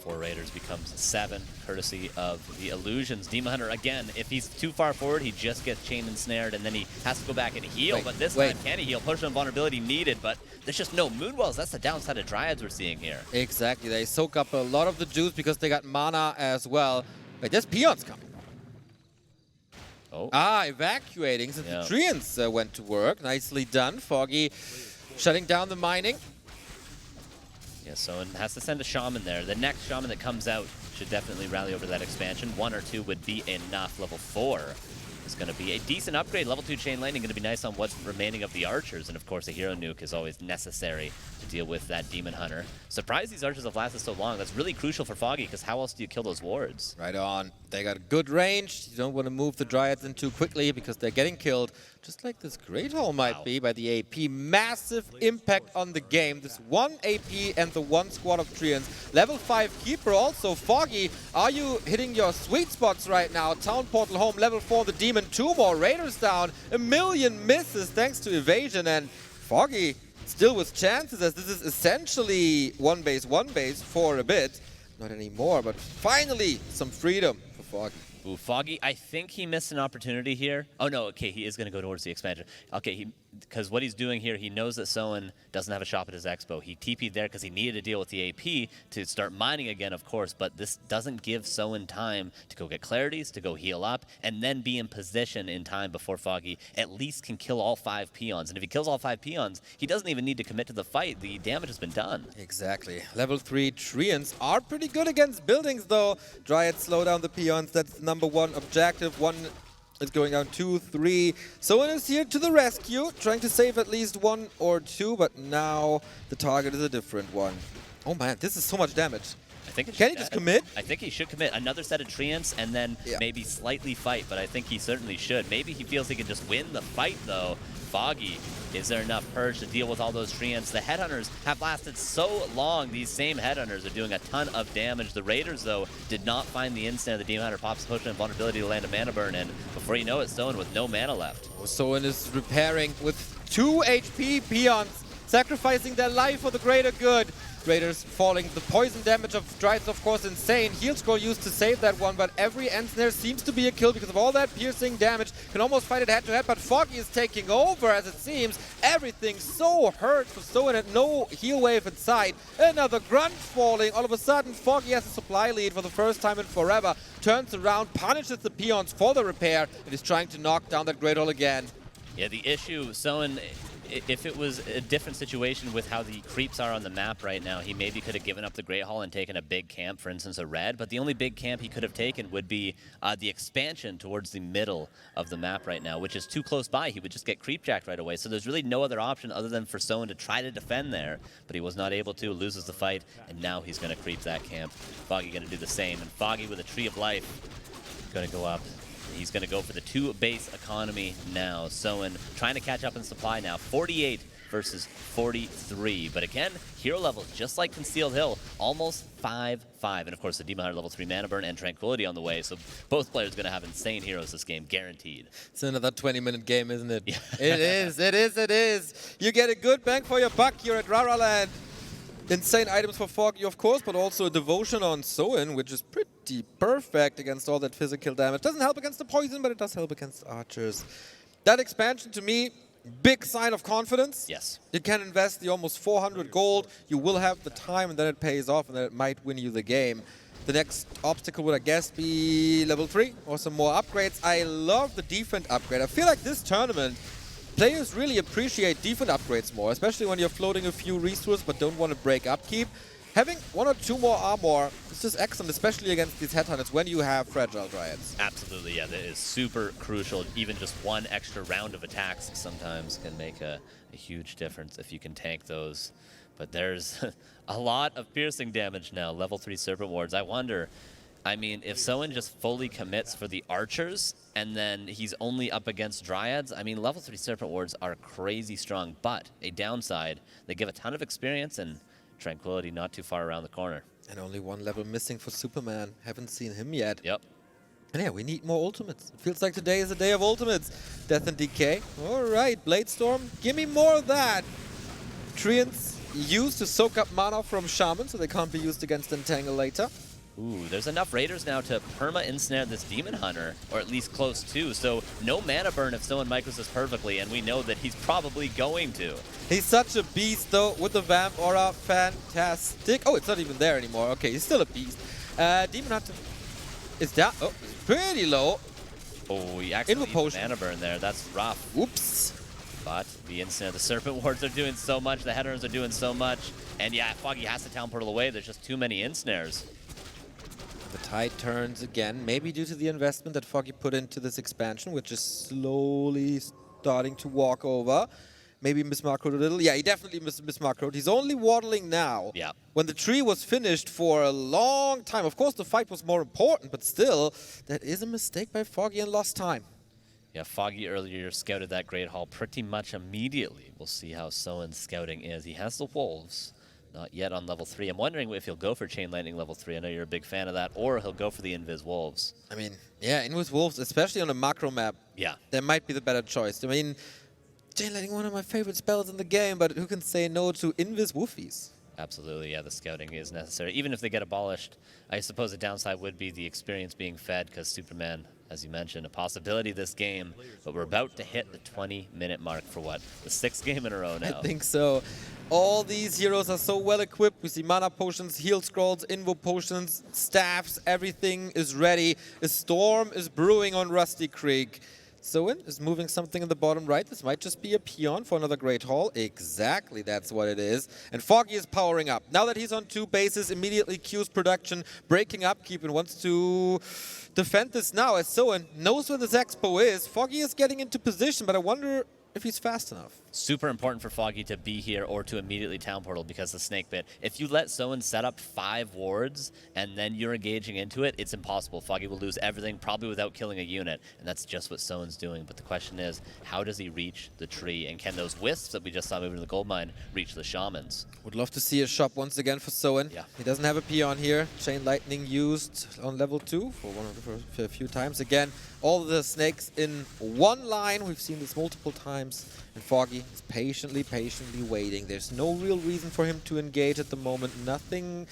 4 Raiders becomes 7, courtesy of the illusions. Demon Hunter, again, if he's too far forward, he just gets chained and snared, and then he has to go back and heal. But this time, can he heal? Push on vulnerability needed, but there's just no Moonwells. That's the downside of Dryads we're seeing here. Exactly. They soak up a lot of the juice because they got mana as well. Wait, there's peons coming. Oh. Ah, evacuating since the Treants went to work. Nicely done. Foggy shutting down the mining. Yeah, Soin has to send a Shaman there. The next Shaman that comes out should definitely rally over that expansion. 1 or 2 would be enough. Level 4 is going to be a decent upgrade. Level 2 chain lightning going to be nice on what's remaining of the archers. And of course, a hero nuke is always necessary to deal with that Demon Hunter. Surprised these archers have lasted so long. That's really crucial for Foggy, because how else do you kill those wards? Right on. They got good range. You don't want to move the Dryads in too quickly because they're getting killed. Just like this Great Hall might be by the AP. Massive impact on the game. This 1 AP and the 1 squad of Treants. Level 5 Keeper also. Foggy, are you hitting your sweet spots right now? Town Portal home, level 4 the Demon. 2 more Raiders down. A million misses thanks to evasion. And Foggy still with chances, as this is essentially 1-base for a bit. Not anymore, but finally some freedom for Foggy. Ooh, Foggy, I think he missed an opportunity here. Oh no, okay, he is going to go towards the expansion. Okay, because what he's doing here, he knows that Soin doesn't have a shop at his expo. He TP'd there because he needed to deal with the AP to start mining again, of course, but this doesn't give Soin time to go get clarities, to go heal up, and then be in position in time before Foggy at least can kill all 5 peons. And if he kills all 5 peons, he doesn't even need to commit to the fight. The damage has been done. Exactly. Level 3 Treants are pretty good against buildings, though. Dryads slow down the peons. That's the #1 objective. 1 is going down, 2, 3. Soin is here to the rescue, trying to save at least 1 or 2, but now the target is a different one. Oh man, this is so much damage. I think Can he just commit? I think he should commit. Another set of Treants and then maybe slightly fight, but I think he certainly should. Maybe he feels he can just win the fight, though. Foggy, is there enough purge to deal with all those Treants? The Headhunters have lasted so long. These same Headhunters are doing a ton of damage. The Raiders, though, did not find the instant. The Demon Hunter pops a potion of vulnerability to land a mana burn, and before you know it, Soin with no mana left. Soin is repairing with 2 HP peons, sacrificing their life for the greater good. Raiders falling. The poison damage of Dryads, of course, insane. Heal scroll used to save that one, but every end snare seems to be a kill because of all that piercing damage. Can almost fight it head-to-head, but Foggy is taking over, as it seems. Everything so hurt for Soin and no heal wave in sight. Another grunt falling. All of a sudden, Foggy has a supply lead for the first time in forever. Turns around, punishes the peons for the repair, and is trying to knock down that Great Hall again. Yeah, the issue, Soin, if it was a different situation with how the creeps are on the map right now, he maybe could have given up the Great Hall and taken a big camp, for instance, a red. But the only big camp he could have taken would be the expansion towards the middle of the map right now, which is too close by. He would just get creep-jacked right away. So there's really no other option other than for Soin to try to defend there. But he was not able to, loses the fight, and now he's going to creep that camp. Foggy going to do the same. And Foggy with a Tree of Life going to go up. He's going to go for the 2-base economy now. Soin trying to catch up in supply now. 48 versus 43. But again, hero level, just like Concealed Hill, almost 5-5. And of course, the Demon Hunter level 3 mana burn and Tranquility on the way. So both players going to have insane heroes this game, guaranteed. It's another 20-minute game, isn't it? Yeah. It is. You get a good bang for your buck here at RARALAND. Insane items for Foggy, of course, but also a devotion on Soin, which is pretty perfect against all that physical damage. Doesn't help against the poison, but it does help against archers. That expansion, to me, big sign of confidence. Yes. You can invest the almost 400 gold. You will have the time, and then it pays off, and then it might win you the game. The next obstacle would, I guess, be level 3 or some more upgrades. I love the defense upgrade. I feel like this tournament, players really appreciate defense upgrades more, especially when you're floating a few resources but don't want to break upkeep. Having 1 or 2 more armor is just excellent, especially against these Headhunters when you have fragile Dryads. Absolutely, yeah, that is super crucial. Even just 1 extra round of attacks sometimes can make a huge difference if you can tank those. But there's a lot of piercing damage now, level 3 Serpent Wards. I wonder, I mean, if Soin just fully commits for the archers and then he's only up against Dryads, I mean, level 3 Serpent Wards are crazy strong, but a downside, they give a ton of experience and Tranquility not too far around the corner. And only 1 level missing for Superman. Haven't seen him yet. Yep. And yeah, we need more ultimates. It feels like today is a day of ultimates. Death and Decay. All right, Bladestorm, give me more of that. Treants used to soak up mana from Shaman, so they can't be used against Entangle later. Ooh, there's enough Raiders now to perma-ensnare this Demon Hunter, or at least close to, so no mana burn if Soin micros this perfectly, and we know that he's probably going to. He's such a beast, though, with the Vamp Aura. Fantastic. Oh, it's not even there anymore. Okay, he's still a beast. Demon Hunter is down. Oh, pretty low. Oh, he actually Invo potion. mana burn there. That's rough. Oops. But the instant, the Serpent Wards are doing so much, the Headhunters are doing so much, and yeah, Foggy has to Town Portal away. There's just too many ensnares. The tide turns again, maybe due to the investment that Foggy put into this expansion, which is slowly starting to walk over. Maybe mismacroed a little. Yeah, he definitely mismacroed. He's only waddling now. Yeah. When the tree was finished for a long time. Of course, the fight was more important, but still, that is a mistake by Foggy and lost time. Yeah, Foggy earlier scouted that Great Hall pretty much immediately. We'll see how Soin's scouting is. He has the Wolves, not yet on level 3. I'm wondering if he'll go for Chain Lightning level 3. I know you're a big fan of that. Or he'll go for the Invis Wolves. I mean, yeah, Invis Wolves, especially on a macro map, Yeah. that might be the better choice. I mean, Chain Lightning, one of my favorite spells in the game, but who can say no to Invis Woofies? Absolutely, yeah, the scouting is necessary. Even if they get abolished, I suppose the downside would be the experience being fed, because Superman, as you mentioned, a possibility this game, but we're about to hit the 20-minute mark for what? The 6th game in a row now. I think so. All these heroes are so well equipped. We see mana potions, heal scrolls, invo potions, staffs, everything is ready. A storm is brewing on Rusty Creek. Soin is moving something in the bottom right. This might just be a peon for another Great Hall. Exactly, that's what it is. And Foggy is powering up. Now that he's on 2 bases, immediately cues production, breaking upkeep, and wants to defend this now as Soin knows where this expo is. Foggy is getting into position, but I wonder if he's fast enough. Super important for Foggy to be here or to immediately Town Portal because the Snake Bit. If you let Soin set up 5 wards and then you're engaging into it, it's impossible. Foggy will lose everything, probably without killing a unit, and that's just what Soin's doing. But the question is, how does he reach the tree? And can those wisps that we just saw moving to the gold mine reach the shamans? Would love to see a shop once again for Soin. Yeah. He doesn't have a peon here. Chain Lightning used on level 2 for a few times. Again, all the snakes in one line. We've seen this multiple times. And Foggy is patiently waiting. There's no real reason for him to engage at the moment. Nothing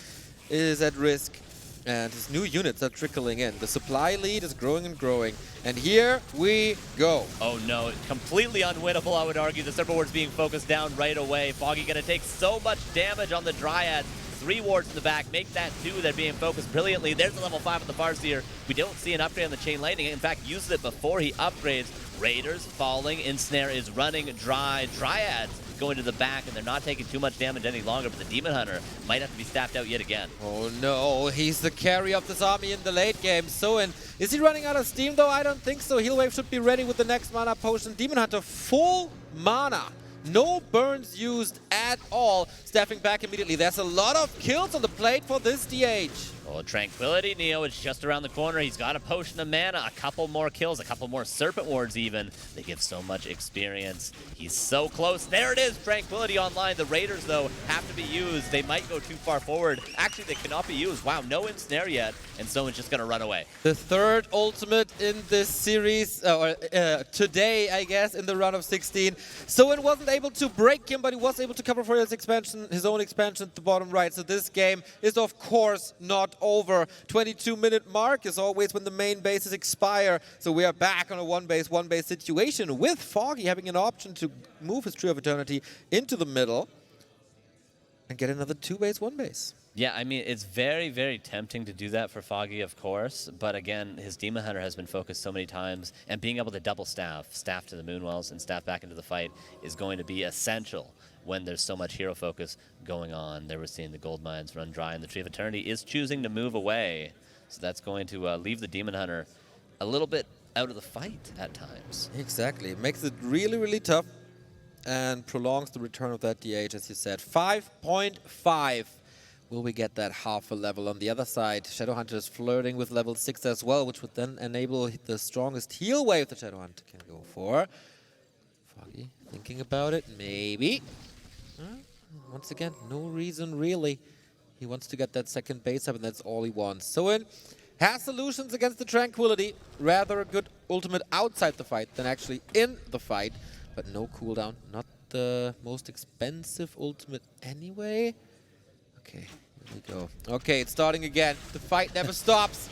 is at risk. And his new units are trickling in. The supply lead is growing and growing. And here we go. Oh no, completely unwinnable, I would argue. The Serpent Ward's being focused down right away. Foggy gonna take so much damage on the Dryad. 3 wards in the back, make that 2. They're being focused brilliantly. There's the level 5 of the Farseer. We don't see an upgrade on the Chain Lightning. In fact, uses it before he upgrades. Raiders falling, Ensnare is running dry. Dryads going to the back, and they're not taking too much damage any longer, but the Demon Hunter might have to be staffed out yet again. Oh no, he's the carry of this army in the late game. Soin, is he running out of steam though? I don't think so. Heal Wave should be ready with the next mana potion. Demon Hunter, full mana. No burns used at all. Staffing back immediately. There's a lot of kills on the plate for this DH. Oh, Tranquility Neo is just around the corner. He's got a potion of mana, a couple more kills, a couple more Serpent Wards even. They give so much experience. He's so close. There it is, Tranquility online. The Raiders, though, have to be used. They might go too far forward. Actually, they cannot be used. Wow, no Ensnare yet, and Soin's just going to run away. The 3rd ultimate in this series, today, I guess, in the round of 16. Soin wasn't able to break him, but he was able to cover for his expansion, his own expansion at the bottom right. So this game is, of course, not over. 22-minute mark is always when the main bases expire. So we are back on a one base situation with Foggy having an option to move his Tree of Eternity into the middle and get another 2-base, 1-base. Yeah, I mean, it's very, very tempting to do that for Foggy, of course. But again, his Demon Hunter has been focused so many times, and being able to double staff to the Moonwells and staff back into the fight is going to be essential when there's so much hero focus going on. There we're seeing the gold mines run dry, and the Tree of Eternity is choosing to move away. So that's going to leave the Demon Hunter a little bit out of the fight at times. Exactly. It makes it really, really tough and prolongs the return of that DH, as you said. 5.5. Will we get that half a level on the other side? Shadowhunter is flirting with level 6 as well, which would then enable the strongest heal wave that Shadowhunter can go for. Foggy thinking about it, maybe. Once again, no reason really. He wants to get that 2nd base up, and that's all he wants. Soin has solutions against the Tranquility. Rather a good ultimate outside the fight than actually in the fight. But no cooldown. Not the most expensive ultimate anyway. Okay, here we go. Okay, it's starting again. The fight never stops.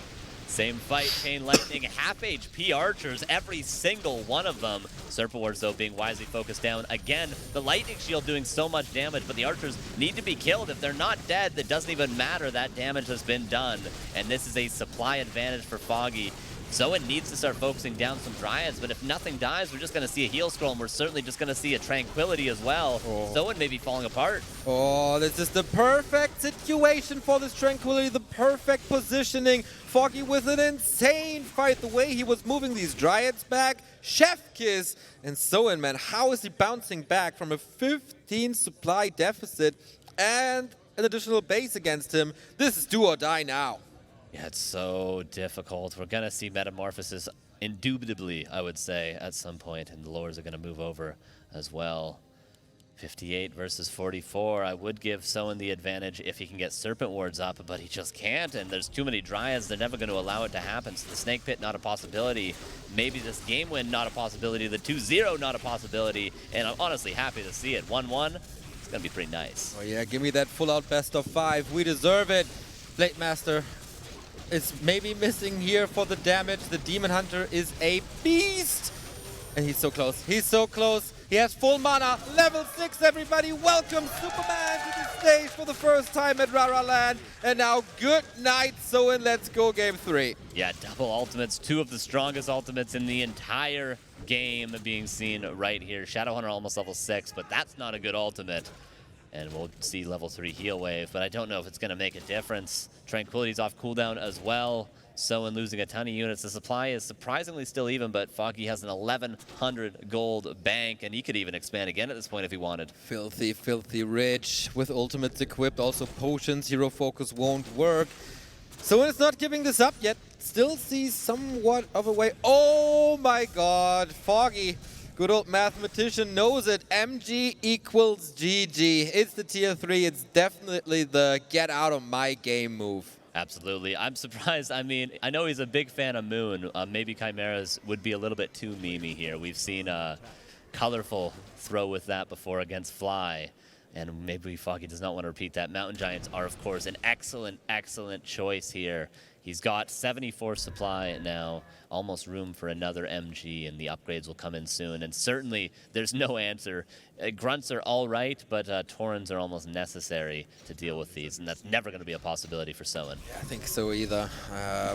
Same fight, Chain Lightning, half HP archers, every single one of them. Serpent Wards, though, being wisely focused down. Again, the Lightning Shield doing so much damage, but the archers need to be killed. If they're not dead, that doesn't even matter. That damage has been done. And this is a supply advantage for Foggy. Soin needs to start focusing down some Dryads, but if nothing dies, we're just going to see a heal scroll, and we're certainly just going to see a Tranquility as well. Soin may be falling apart. Oh, this is the perfect situation for this Tranquility, the perfect positioning. Foggy with an insane fight, the way he was moving these Dryads back. Chef kiss. And Soin, man, how is he bouncing back from a 15 supply deficit and an additional base against him? This is do or die now. Yeah, it's so difficult. We're going to see Metamorphosis indubitably, I would say, at some point, and the lures are going to move over as well. 58 versus 44. I would give Soin the advantage if he can get Serpent Wards up, but he just can't, and there's too many Dryads. They're never going to allow it to happen, so the Snake Pit, not a possibility. Maybe this game win, not a possibility. The 2-0, not a possibility, and I'm honestly happy to see it. 1-1, it's going to be pretty nice. Oh yeah, give me that full-out best of 5. We deserve it. Blade Master is maybe missing here for the damage. The Demon Hunter is a beast. And he's so close. He's so close. He has full mana. Level 6, everybody. Welcome Superman to the stage for the first time at RARALAND. And now, good night, Soin. Let's go game 3. Yeah, double ultimates. 2 of the strongest ultimates in the entire game being seen right here. Shadowhunter almost level 6, but that's not a good ultimate. And we'll see level 3 heal wave, but I don't know if it's going to make a difference. Tranquility's off cooldown as well. Soin losing a ton of units. The supply is surprisingly still even, but Foggy has an 1,100 gold bank, and he could even expand again at this point if he wanted. Filthy, filthy rich with ultimates equipped. Also potions, hero focus won't work. Soin is not giving this up yet. Still sees somewhat of a way. Oh my god, Foggy. Good old mathematician knows it. MG equals GG. It's the tier 3. It's definitely the get out of my game move. Absolutely. I'm surprised. I mean, I know he's a big fan of Moon. Maybe Chimeras would be a little bit too memey here. We've seen Colorful throw with that before against Fly. And maybe Foggy does not want to repeat that. Mountain Giants are, of course, an excellent, excellent choice here. He's got 74 supply now, almost room for another MG, and the upgrades will come in soon. And certainly, there's no answer. Grunts are all right, but Taurens are almost necessary to deal with these, and that's never going to be a possibility for Soin. Yeah, I think so either.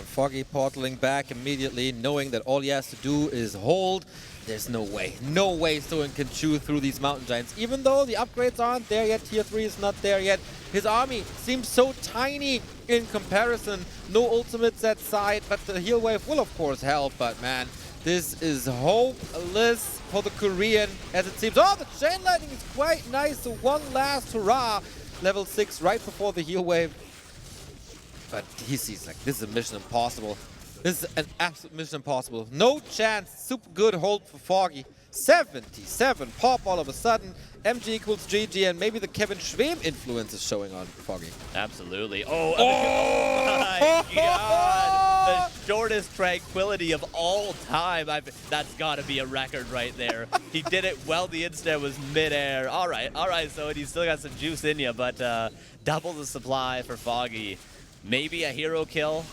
Foggy portaling back immediately, knowing that all he has to do is hold. There's no way Soin can chew through these Mountain Giants. Even though the upgrades aren't there yet, tier 3 is not there yet. His army seems so tiny in comparison. No ultimates at side, but the heal wave will of course help. But man, this is hopeless for the Korean as it seems. Oh, the chain lightning is quite nice. So one last hurrah. Level 6 right before the heal wave. But he sees like this is a mission impossible. This is an absolute mission impossible. No chance. Super good hold for Foggy. 77 pop all of a sudden. MG equals GG, and maybe the Kevin Schwem influence is showing on Foggy. Absolutely. Oh my God. The shortest Tranquility of all time. That's got to be a record right there. He did it while the insta was midair. All right, so he's still got some juice in you, but double the supply for Foggy. Maybe a hero kill.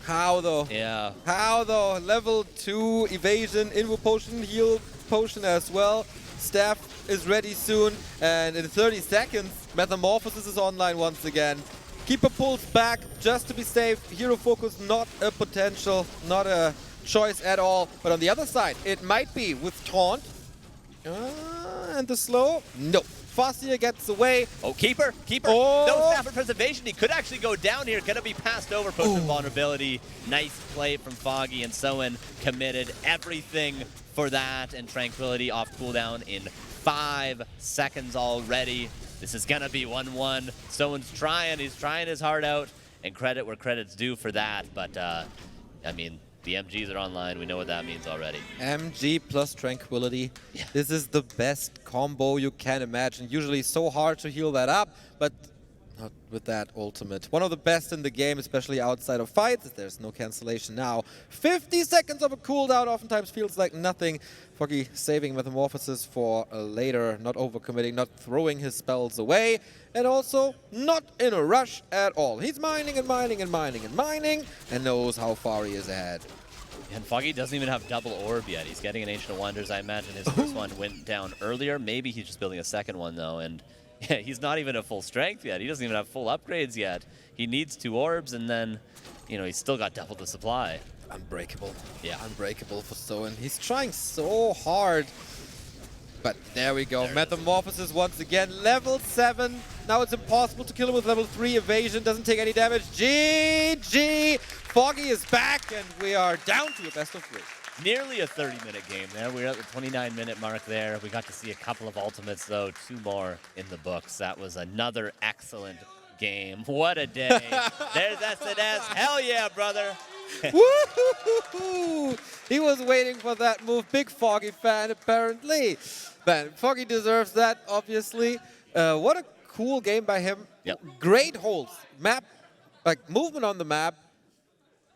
How though? Yeah. How though? Level 2 evasion, invo potion, heal potion as well. Staff is ready soon, and in 30 seconds, Metamorphosis is online once again. Keeper pulls back just to be safe. Hero focus, not a potential, not a choice at all. But on the other side, it might be with Taunt. And the slow? No. Fossier gets away. Oh, Keeper! Oh. No Staff of Preservation. He could actually go down here. Gonna be passed over. Potion Vulnerability. Nice play from Foggy, and Soin committed everything for that. And Tranquility off cooldown in 5 seconds already. This is gonna be 1-1. Soin's trying. He's trying his heart out. And credit where credit's due for that. But, I mean, the MGs are online. We know what that means already. MG plus Tranquility. Yeah. This is the best combo you can imagine. Usually so hard to heal that up, but not with that ultimate. One of the best in the game, especially outside of fights. There's no cancellation now. 50 seconds of a cooldown oftentimes feels like nothing. Foggy saving Metamorphosis for later, not overcommitting, not throwing his spells away, and also not in a rush at all. He's mining and mining and mining and mining, and knows how far he is ahead. And Foggy doesn't even have double orb yet. He's getting an Ancient of Wonders. I imagine his first one went down earlier. Maybe he's just building a second one, though. And yeah, he's not even at full strength yet. He doesn't even have full upgrades yet. He needs 2 orbs, and then, you know, he's still got double the supply. unbreakable. Yeah. Unbreakable for Soin. He's trying so hard. But there we go. Metamorphosis once again. Level 7. Now it's impossible to kill him with level 3 evasion. Doesn't take any damage. GG! Foggy is back, and we are down to a best of 3. Nearly a 30-minute game there. We're at the 29-minute mark there. We got to see a couple of ultimates, though. 2 more in the books. That was another excellent game. What a day. There's SNS. Hell yeah, brother. Woo-hoo-hoo-hoo! He was waiting for that move. Big Foggy fan, apparently. Man, Foggy deserves that, obviously. What a cool game by him. Yep. Great holds. Map, like movement on the map,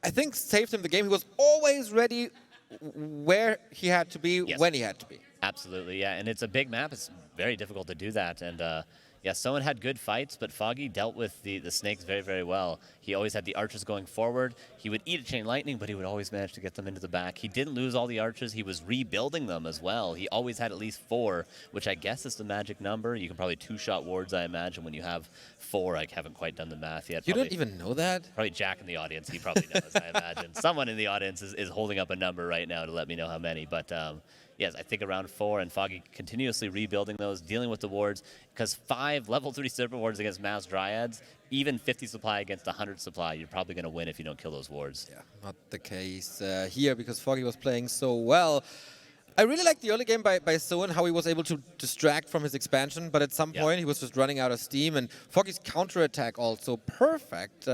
I think saved him the game. He was always ready where he had to be, Yes. when he had to be. Absolutely, yeah. And it's a big map. It's very difficult to do that. And yeah, Soin had good fights, but Foggy dealt with the snakes very, very well. He always had the archers going forward. He would eat a chain lightning, but he would always manage to get them into the back. He didn't lose all the archers. He was rebuilding them as well. He always had at least 4, which I guess is the magic number. You can probably 2-shot wards, I imagine, when you have 4. I haven't quite done the math yet. You don't even know that? Probably Jack in the audience. He probably knows, I imagine. Someone in the audience is holding up a number right now to let me know how many. But yes, I think around 4, and Foggy continuously rebuilding those, dealing with the wards, because 5 level 3 serpent wards against mass dryads, even 50 supply against 100 supply, you're probably going to win if you don't kill those wards. Yeah, not the case here, because Foggy was playing so well. I really like the early game by Soin, how he was able to distract from his expansion, but at some point he was just running out of steam, and Foggy's counterattack also perfect.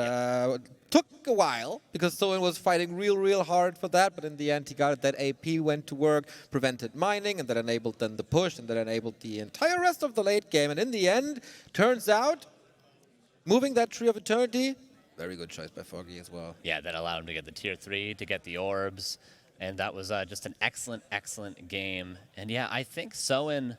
Took a while, because Soin was fighting real hard for that, but in the end he got it. That AP went to work, prevented mining, and that enabled then the push, and that enabled the entire rest of the late game. And in the end, turns out, moving that Tree of Eternity, very good choice by Foggy as well. Yeah, that allowed him to get the tier 3, to get the orbs, and that was just an excellent game. And yeah, I think Soin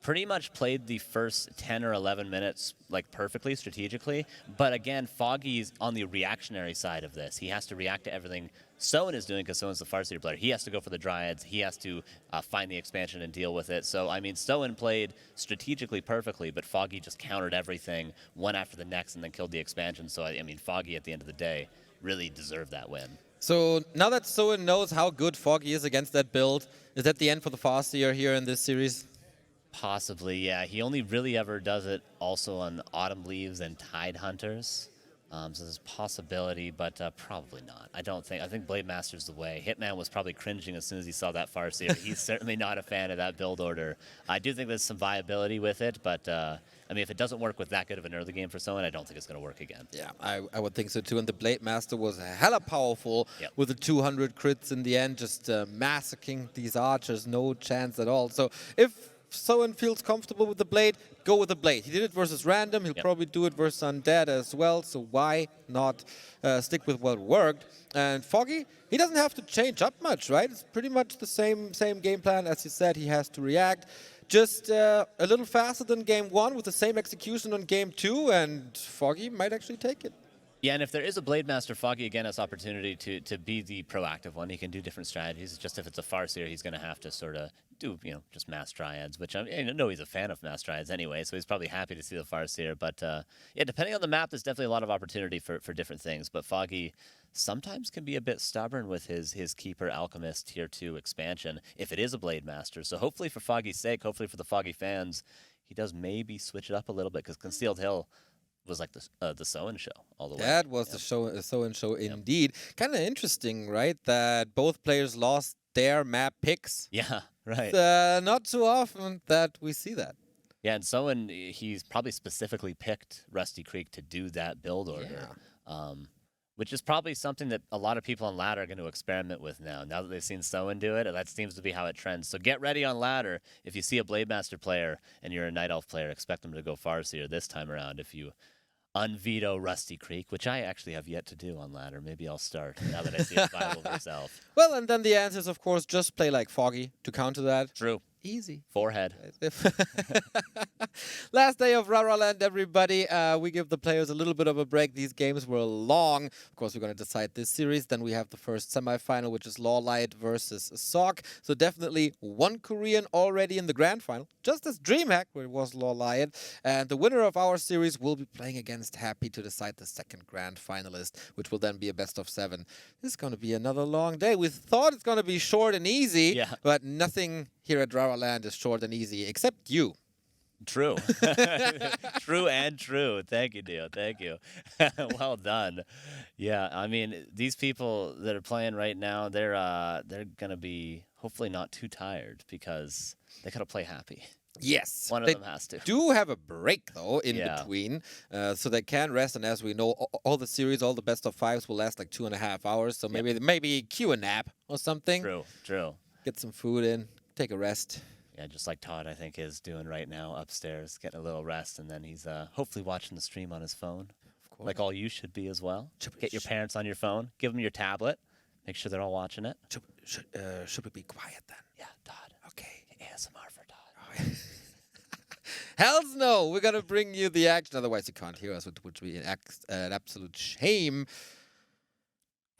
pretty much played the first 10 or 11 minutes like perfectly strategically, but again, Foggy's on the reactionary side of this. He has to react to everything Soin is doing, because Soin's the Farseer player. He has to go for the Dryads. He has to find the expansion and deal with it. So, I mean, Soin played strategically perfectly, but Foggy just countered everything one after the next and then killed the expansion. So, I mean, Foggy at the end of the day really deserved that win. So now that Soin knows how good Foggy is against that build, is that the end for the Farseer here in this series? Possibly, yeah. He only really ever does it also on Autumn Leaves and Tide Hunters. So there's a possibility, but probably not. I think Blade Master's the way. Hitman was probably cringing as soon as he saw that Farseer. He's certainly not a fan of that build order. I do think there's some viability with it, but I mean, if it doesn't work with that good of an early game for someone, I don't think it's going to work again. Yeah, I would think so too. And the Blade Master was hella powerful with the 200 crits in the end, just massacring these archers, no chance at all. So if Soin feels comfortable with the Blade, go with the Blade. He did it versus random. He'll probably do it versus Undead as well. So why not stick with what worked? And Foggy, he doesn't have to change up much, right? It's pretty much the same game plan. As you said, he has to react. Just a little faster than game 1 with the same execution on game 2, and Foggy might actually take it. Yeah, and if there is a Blade Master, Foggy again has opportunity to be the proactive one. He can do different strategies. Just if it's a Farseer, he's going to have to sort of do, just Mass Dryads, which I know he's a fan of Mass Dryads anyway, so he's probably happy to see the Farseer. But yeah, depending on the map, there's definitely a lot of opportunity for different things. But Foggy sometimes can be a bit stubborn with his Keeper Alchemist Tier 2 expansion if it is a Blade Master. So hopefully for Foggy's sake, hopefully for the Foggy fans, he does maybe switch it up a little bit, because Concealed Hill was like the Soin show all the way. That was the Soin show indeed. Kind of interesting, right? That both players lost their map picks. Yeah, right. Not too often that we see that. Yeah, and Soin, he's probably specifically picked Rusty Creek to do that build order, which is probably something that a lot of people on ladder are going to experiment with now. Now that they've seen Soin do it, that seems to be how it trends. So get ready on ladder. If you see a Blade Master player and you're a Night Elf player, expect them to go Farseer this time around. If you unveto Rusty Creek, which I actually have yet to do on ladder. Maybe I'll start now that I see it viable versus Elf. Well, and then the answer is, of course, just play like Foggy to counter that. True. Easy. Forehead. Last day of RARALAND, everybody. We give the players a little bit of a break. These games were long. Of course, we're going to decide this series. Then we have the first semifinal, which is Lawlight versus Sok. So definitely one Korean already in the grand final, just as DreamHack, where it was Lawlight. And the winner of our series will be playing against Happy to decide the second grand finalist, which will then be a best of 7. This is going to be another long day. We thought it's going to be short and easy, but nothing here at RARALAND is short and easy, except you. True. True and true. Thank you, Dio. Thank you. Well done. Yeah, I mean, these people that are playing right now, they're going to be hopefully not too tired because they got to play Happy. Yes. One of them has to. Do have a break, though, in between, so they can rest. And as we know, all the series, all the best of 5s will last like 2.5 hours. So maybe cue a nap or something. True. Get some food in. Take a rest. Yeah, just like Todd, I think, is doing right now upstairs, getting a little rest, and then he's hopefully watching the stream on his phone, of course. Like all you should be as well. Get your parents on your phone, give them your tablet, make sure they're all watching it. Should we be quiet then? Yeah, Todd. Okay. ASMR for Todd. Oh, yeah. Hells no! We're gonna bring you the action, otherwise you can't hear us, which would be an absolute shame.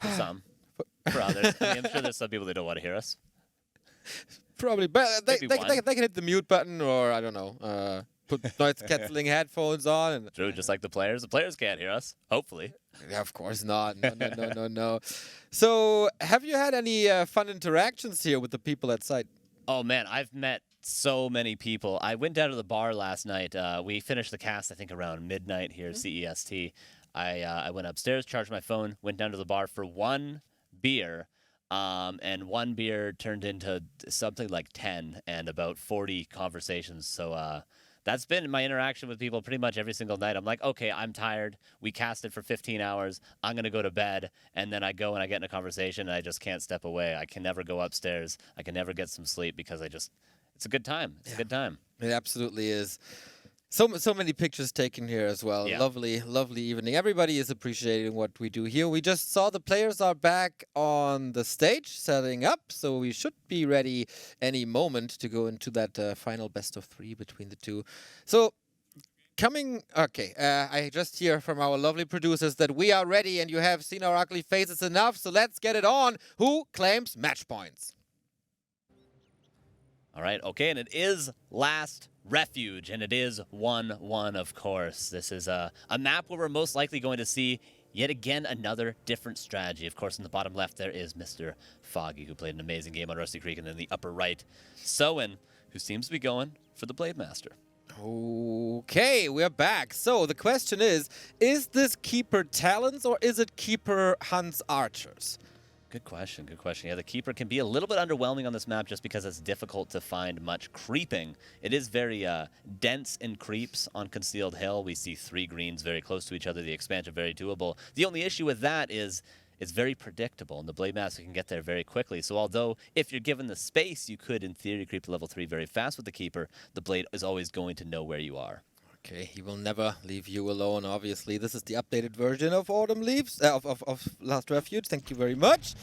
For some. For others. I mean, I'm sure there's some people that don't want to hear us. Probably, but they can hit the mute button, or I don't know, put noise-canceling headphones on. And True, just like the players. The players can't hear us, hopefully. Yeah, of course not. No. So, have you had any fun interactions here with the people at site? Oh, man, I've met so many people. I went down to the bar last night. We finished the cast, I think, around midnight here at CEST. I went upstairs, charged my phone, went down to the bar for one beer. And one beer turned into something like 10 and about 40 conversations. So that's been my interaction with people pretty much every single night. I'm like, okay, I'm tired. We casted for 15 hours. I'm going to go to bed. And then I go and I get in a conversation and I just can't step away. I can never go upstairs. I can never get some sleep because it's a good time. It's a good time. It absolutely is. So many pictures taken here as well. Yeah. Lovely evening. Everybody is appreciating what we do here. We just saw the players are back on the stage setting up, so we should be ready any moment to go into that final best of 3 between the two. So I just hear from our lovely producers that we are ready and you have seen our ugly faces enough, so let's get it on. Who claims match points? All right, okay, and it is last Refuge, and it is 1-1, of course. This is a map where we're most likely going to see yet again another different strategy. Of course, in the bottom left there is Mr. Foggy, who played an amazing game on Rusty Creek, and in the upper right, Soin, who seems to be going for the Blade Master. Okay, we're back. So the question is this Keeper Talons or is it Keeper Hunts Archers? Good question, good question. Yeah, the Keeper can be a little bit underwhelming on this map just because it's difficult to find much creeping. It is very dense in creeps on Concealed Hill. We see 3 greens very close to each other, the expansion very doable. The only issue with that is it's very predictable, and the Blade Master can get there very quickly. So although if you're given the space, you could, in theory, creep to level 3 very fast with the Keeper, the Blade is always going to know where you are. Okay, he will never leave you alone, obviously. This is the updated version of Autumn Leaves, of Last Refuge. Thank you very much.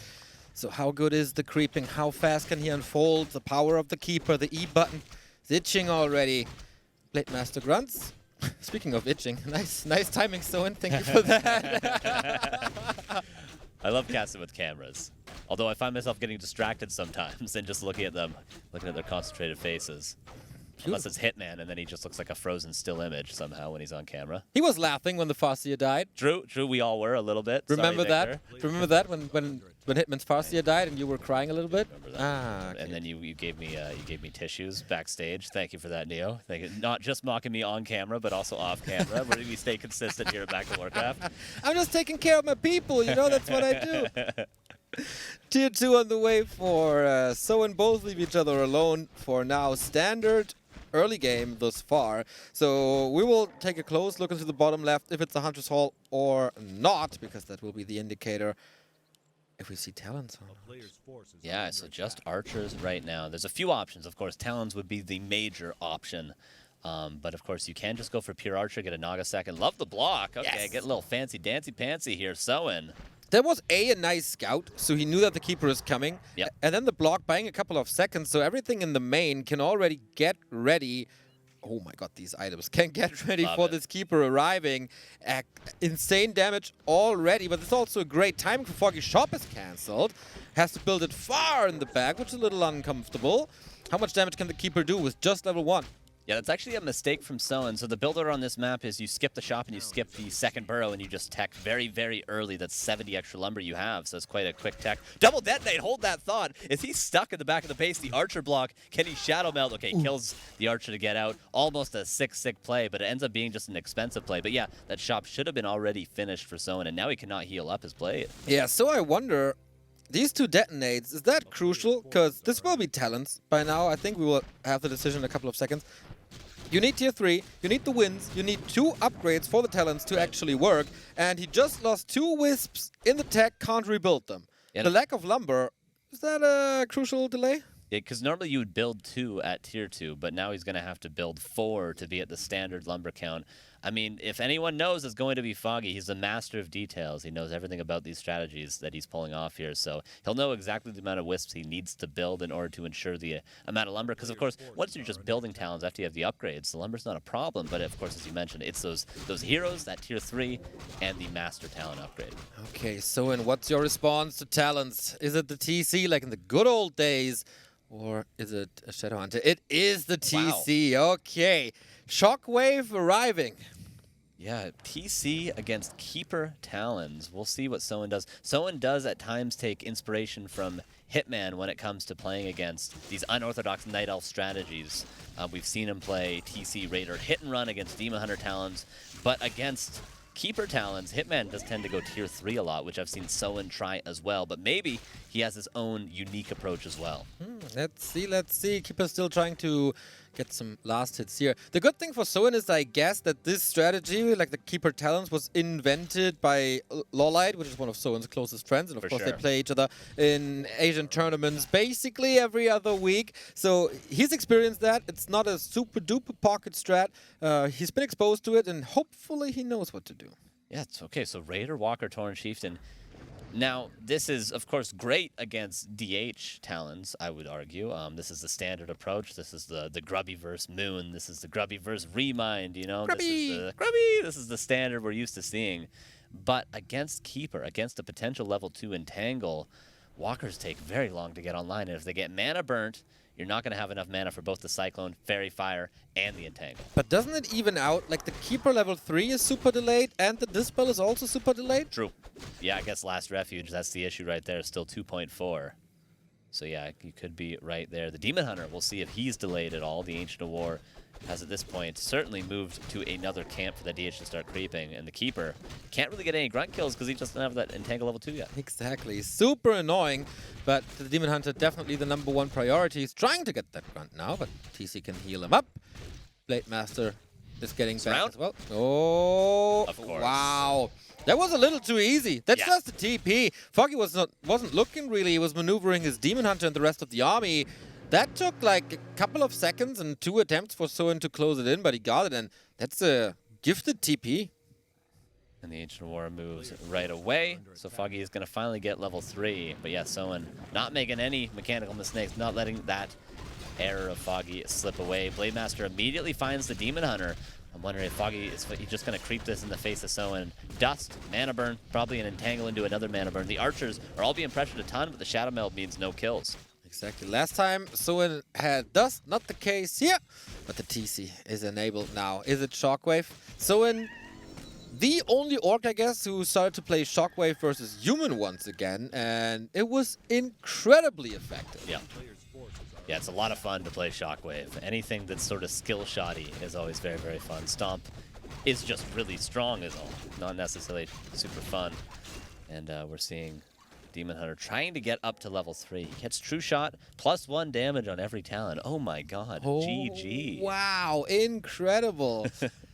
So how good is the creeping? How fast can he unfold? The power of the Keeper, the E button is itching already. Blade Master grunts. Speaking of itching, nice timing, Soin. Thank you for that. I love casting with cameras. Although I find myself getting distracted sometimes and just looking at them, looking at their concentrated faces. Unless it's Hitman, and then he just looks like a frozen still image somehow when he's on camera. He was laughing when the Farseer died. True, we all were a little bit. Remember Sorry, that? Remember that when Hitman's Farseer died and you were crying a little bit? Remember that. Okay. And then you gave me tissues backstage. Thank you for that, Neo. Thank you. Not just mocking me on camera, but also off camera. Where do we stay consistent here back to Warcraft? I'm just taking care of my people. You know, that's what I do. Tier 2 on the way for Soin. Both leave each other alone for now. Standard early game thus far. So we will take a close look into the bottom left if it's a Hunter's Hall or not, because that will be the indicator if we see Talons. Yeah, so just Archers right now. There's a few options. Of course, Talons would be the major option. But of course, you can just go for pure Archer, get a Naga second. Love the block. Okay, yes. Get a little fancy dancy pantsy here. Soin. There was a nice scout, so he knew that the keeper is coming. Yep. And then the block buying a couple of seconds, so everything in the main can already get ready. Oh my god, these items can get ready for this keeper arriving. Insane damage already, but it's also a great timing for Foggy. Shop is cancelled. Has to build it far in the back, which is a little uncomfortable. How much damage can the keeper do with just level 1? Yeah, that's actually a mistake from Soin. So the builder on this map is you skip the shop and you skip the second burrow and you just tech very, very early. That's 70 extra lumber you have, so it's quite a quick tech. Double detonate, hold that thought. Is he stuck in the back of the base? The archer block, can he shadow melt? Okay, kills the archer to get out. Almost a 6-6 play, but it ends up being just an expensive play. But yeah, that shop should have been already finished for Soin, and now he cannot heal up his blade. Yeah, so I wonder, these 2 detonates, is that crucial? Because this will be talents by now. I think we will have the decision in a couple of seconds. You need tier 3, you need the wins, you need 2 upgrades for the talents to actually work, and he just lost 2 wisps in the tech, can't rebuild them. Yeah. The lack of lumber, is that a crucial delay? Yeah, because normally you would build 2 at tier 2, but now he's going to have to build 4 to be at the standard lumber count. I mean, if anyone knows, it's going to be Foggy. He's a master of details. He knows everything about these strategies that he's pulling off here, so he'll know exactly the amount of wisps he needs to build in order to ensure the amount of lumber. Because, of course, once you're just building talents after you have the upgrades, the lumber's not a problem. But, of course, as you mentioned, it's those heroes, that tier 3, and the master talent upgrade. Okay, so and what's your response to talents? Is it the TC like in the good old days? Or is it a Shadowhunter? It is the TC. Wow. Okay. Shockwave arriving. Yeah, TC against Keeper Talons. We'll see what Soin does. Soin does at times take inspiration from Hitman when it comes to playing against these unorthodox Night Elf strategies. We've seen him play TC Raider hit and run against Demon Hunter Talons, but against Keeper Talons, Hitman does tend to go tier 3 a lot, which I've seen Soin try as well, but maybe he has his own unique approach as well. Let's see. Keeper's still trying to get some last hits here. The good thing for Soin is, I guess, that this strategy, like the Keeper Talents, was invented by Lawlight, which is one of Soin's closest friends, and of course they play each other in Asian tournaments basically every other week. So he's experienced that. It's not a super duper pocket strat. He's been exposed to it, and hopefully he knows what to do. Yeah, it's okay. So Raider, Walker, Torn Chieftain. Now, this is, of course, great against DH Talons, I would argue. This is the standard approach. This is the Grubby versus Moon. This is the Grubby versus Remind, you know? Grubby! This is the Grubby! This is the standard we're used to seeing. But against Keeper, against a potential level 2 Entangle, Walkers take very long to get online. And if they get mana burnt, you're not going to have enough mana for both the Cyclone, Fairy Fire, and the Entangle. But doesn't it even out? Like, the Keeper level 3 is super delayed, and the Dispel is also super delayed? True. Yeah, I guess last Refuge, that's the issue right there, still 2.4. So yeah, you could be right there. The Demon Hunter, we'll see if he's delayed at all. The Ancient of War has at this point certainly moved to another camp for the DH to start creeping. And the Keeper can't really get any grunt kills because he just doesn't have that Entangle level 2 yet. Exactly. Super annoying, but the Demon Hunter definitely the #1 priority. He's trying to get that grunt now, but TC can heal him up. Blade Master is getting back as well. Oh, of course. Wow. That was a little too easy. That's just a TP. Foggy wasn't looking really. He was maneuvering his Demon Hunter and the rest of the army. That took like a couple of seconds and 2 attempts for Soin to close it in, but he got it, and that's a gifted TP. And the Ancient War moves right away, so Foggy is going to finally get level 3. But yeah, Soin not making any mechanical mistakes, not letting that error of Foggy slip away. Blade Master immediately finds the Demon Hunter. I'm wondering if Foggy is just going to creep this in the face of Soin. Dust, Mana Burn, probably an Entangle into another Mana Burn. The Archers are all being pressured a ton, but the Shadow Meld means no kills. Exactly. Last time Soin had Dust, not the case here, but the TC is enabled now. Is it Shockwave? Soin, the only orc, I guess, who started to play Shockwave versus Human once again, and it was incredibly effective. Yeah. Yeah, it's a lot of fun to play Shockwave. Anything that's sort of skill-shoddy is always very, very fun. Stomp is just really strong is all, not necessarily super fun. And we're seeing Demon Hunter trying to get up to level 3. He gets True Shot, +1 damage on every talent. Oh my god, GG. Wow, incredible.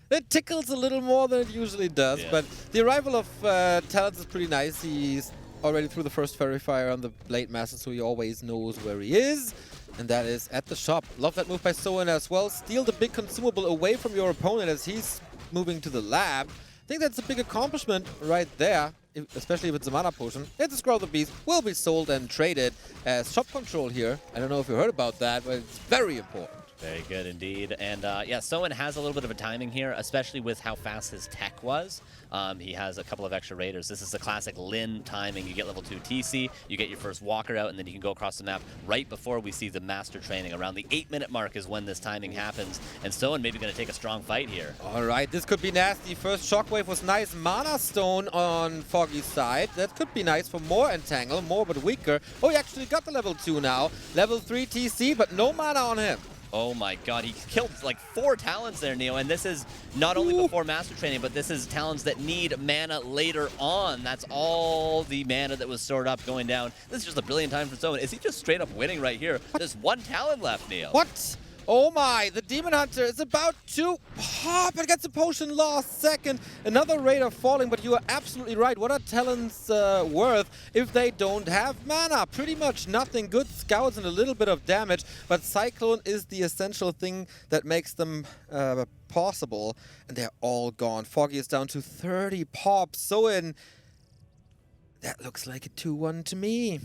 It tickles a little more than it usually does, but the arrival of talents is pretty nice. He's already through the first Fairy Fire on the Blade Master, so he always knows where he is. And that is at the shop. Love that move by Soin as well. Steal the big consumable away from your opponent as he's moving to the lab. think that's a big accomplishment right there, especially if it's a mana potion. It's a Scroll of the Beast, will be sold and traded as shop control here. I don't know if you heard about that, but it's very important. Very good indeed. And yeah, Soin has a little bit of a timing here, especially with how fast his tech was. He has a couple of extra raiders. This is the classic Lin timing. You get level 2 TC, you get your first walker out, and then you can go across the map right before we see the master training. Around the 8-minute mark is when this timing happens, and Soin maybe going to take a strong fight here. All right, this could be nasty. First shockwave was nice. Mana Stone on Foggy's side. That could be nice for more Entangle, more but weaker. Oh, he actually got the level 2 now. Level 3 TC, but no mana on him. Oh my god, he killed like 4 talents there, Neo, and this is not only before Master Training, but this is talents that need mana later on. That's all the mana that was stored up going down. This is just a brilliant time for Soin. Is he just straight up winning right here? There's 1 talent left, Neo. What? Oh my, the Demon Hunter is about to pop and gets a potion last second. Another Raider falling, but you are absolutely right. What are talents worth if they don't have mana? Pretty much nothing. Good scouts and a little bit of damage, but Cyclone is the essential thing that makes them possible, and they're all gone. Foggy is down to 30 pops. Soin, that looks like a 2-1 to me.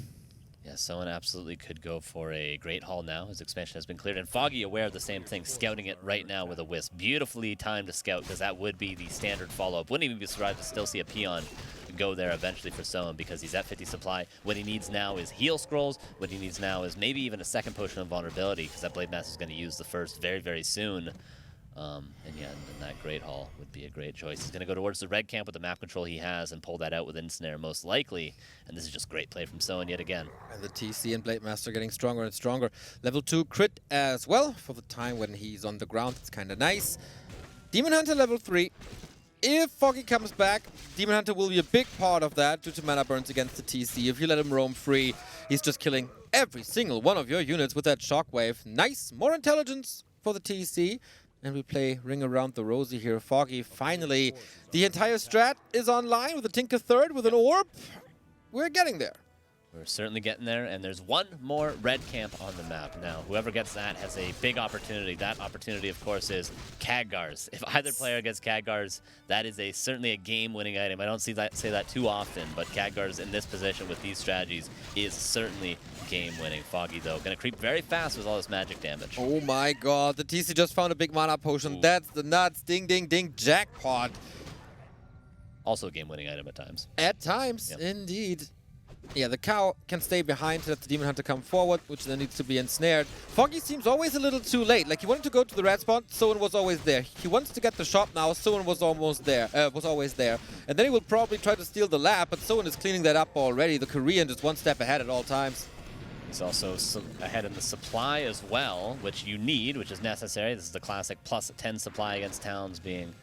Yeah, Soin absolutely could go for a Great Hall now. His expansion has been cleared. And Foggy aware of the same thing, scouting it right now with a Wisp. Beautifully timed to scout, because that would be the standard follow-up. Wouldn't even be surprised to still see a Peon go there eventually for Soin, because he's at 50 supply. What he needs now is heal scrolls. What he needs now is maybe even a second potion of vulnerability, because that Blade Master is going to use the first very, very soon. And yeah, and that Great Hall would be a great choice. He's going to go towards the red camp with the map control he has and pull that out with Ensnare most likely. And this is just great play from Soin yet again. And the TC and Blade Master getting stronger and stronger. Level 2 crit as well for the time when he's on the ground. It's kind of nice. Demon Hunter level 3. If Foggy comes back, Demon Hunter will be a big part of that due to mana burns against the TC. If you let him roam free, he's just killing every single one of your units with that shockwave. Nice. More intelligence for the TC. And we play Ring Around the Rosie here. Foggy, finally, the entire strat is online with a Tinker third, with an orb. We're getting there. We're certainly getting there, and there's one more red camp on the map. Now, whoever gets that has a big opportunity. That opportunity, of course, is Khadgar's. If either player gets Khadgar's, that is certainly a game-winning item. I don't say that too often, but Khadgar's in this position with these strategies is certainly game-winning. Foggy, though, going to creep very fast with all this magic damage. Oh my god, the TC just found a big mana potion. Ooh. That's the nuts. Ding, ding, ding, jackpot. Also a game-winning item at times. At times, yep. Indeed. Yeah, the cow can stay behind to let the Demon Hunter come forward, which then needs to be ensnared. Foggy seems always a little too late. Like, he wanted to go to the red spot, Soin was always there. He wants to get the shop now, Soin was almost there, was always there. And then he will probably try to steal the lab, but Soin is cleaning that up already. The Korean just one step ahead at all times. He's also ahead in the supply as well, which you need, which is necessary. This is the classic plus 10 supply against towns being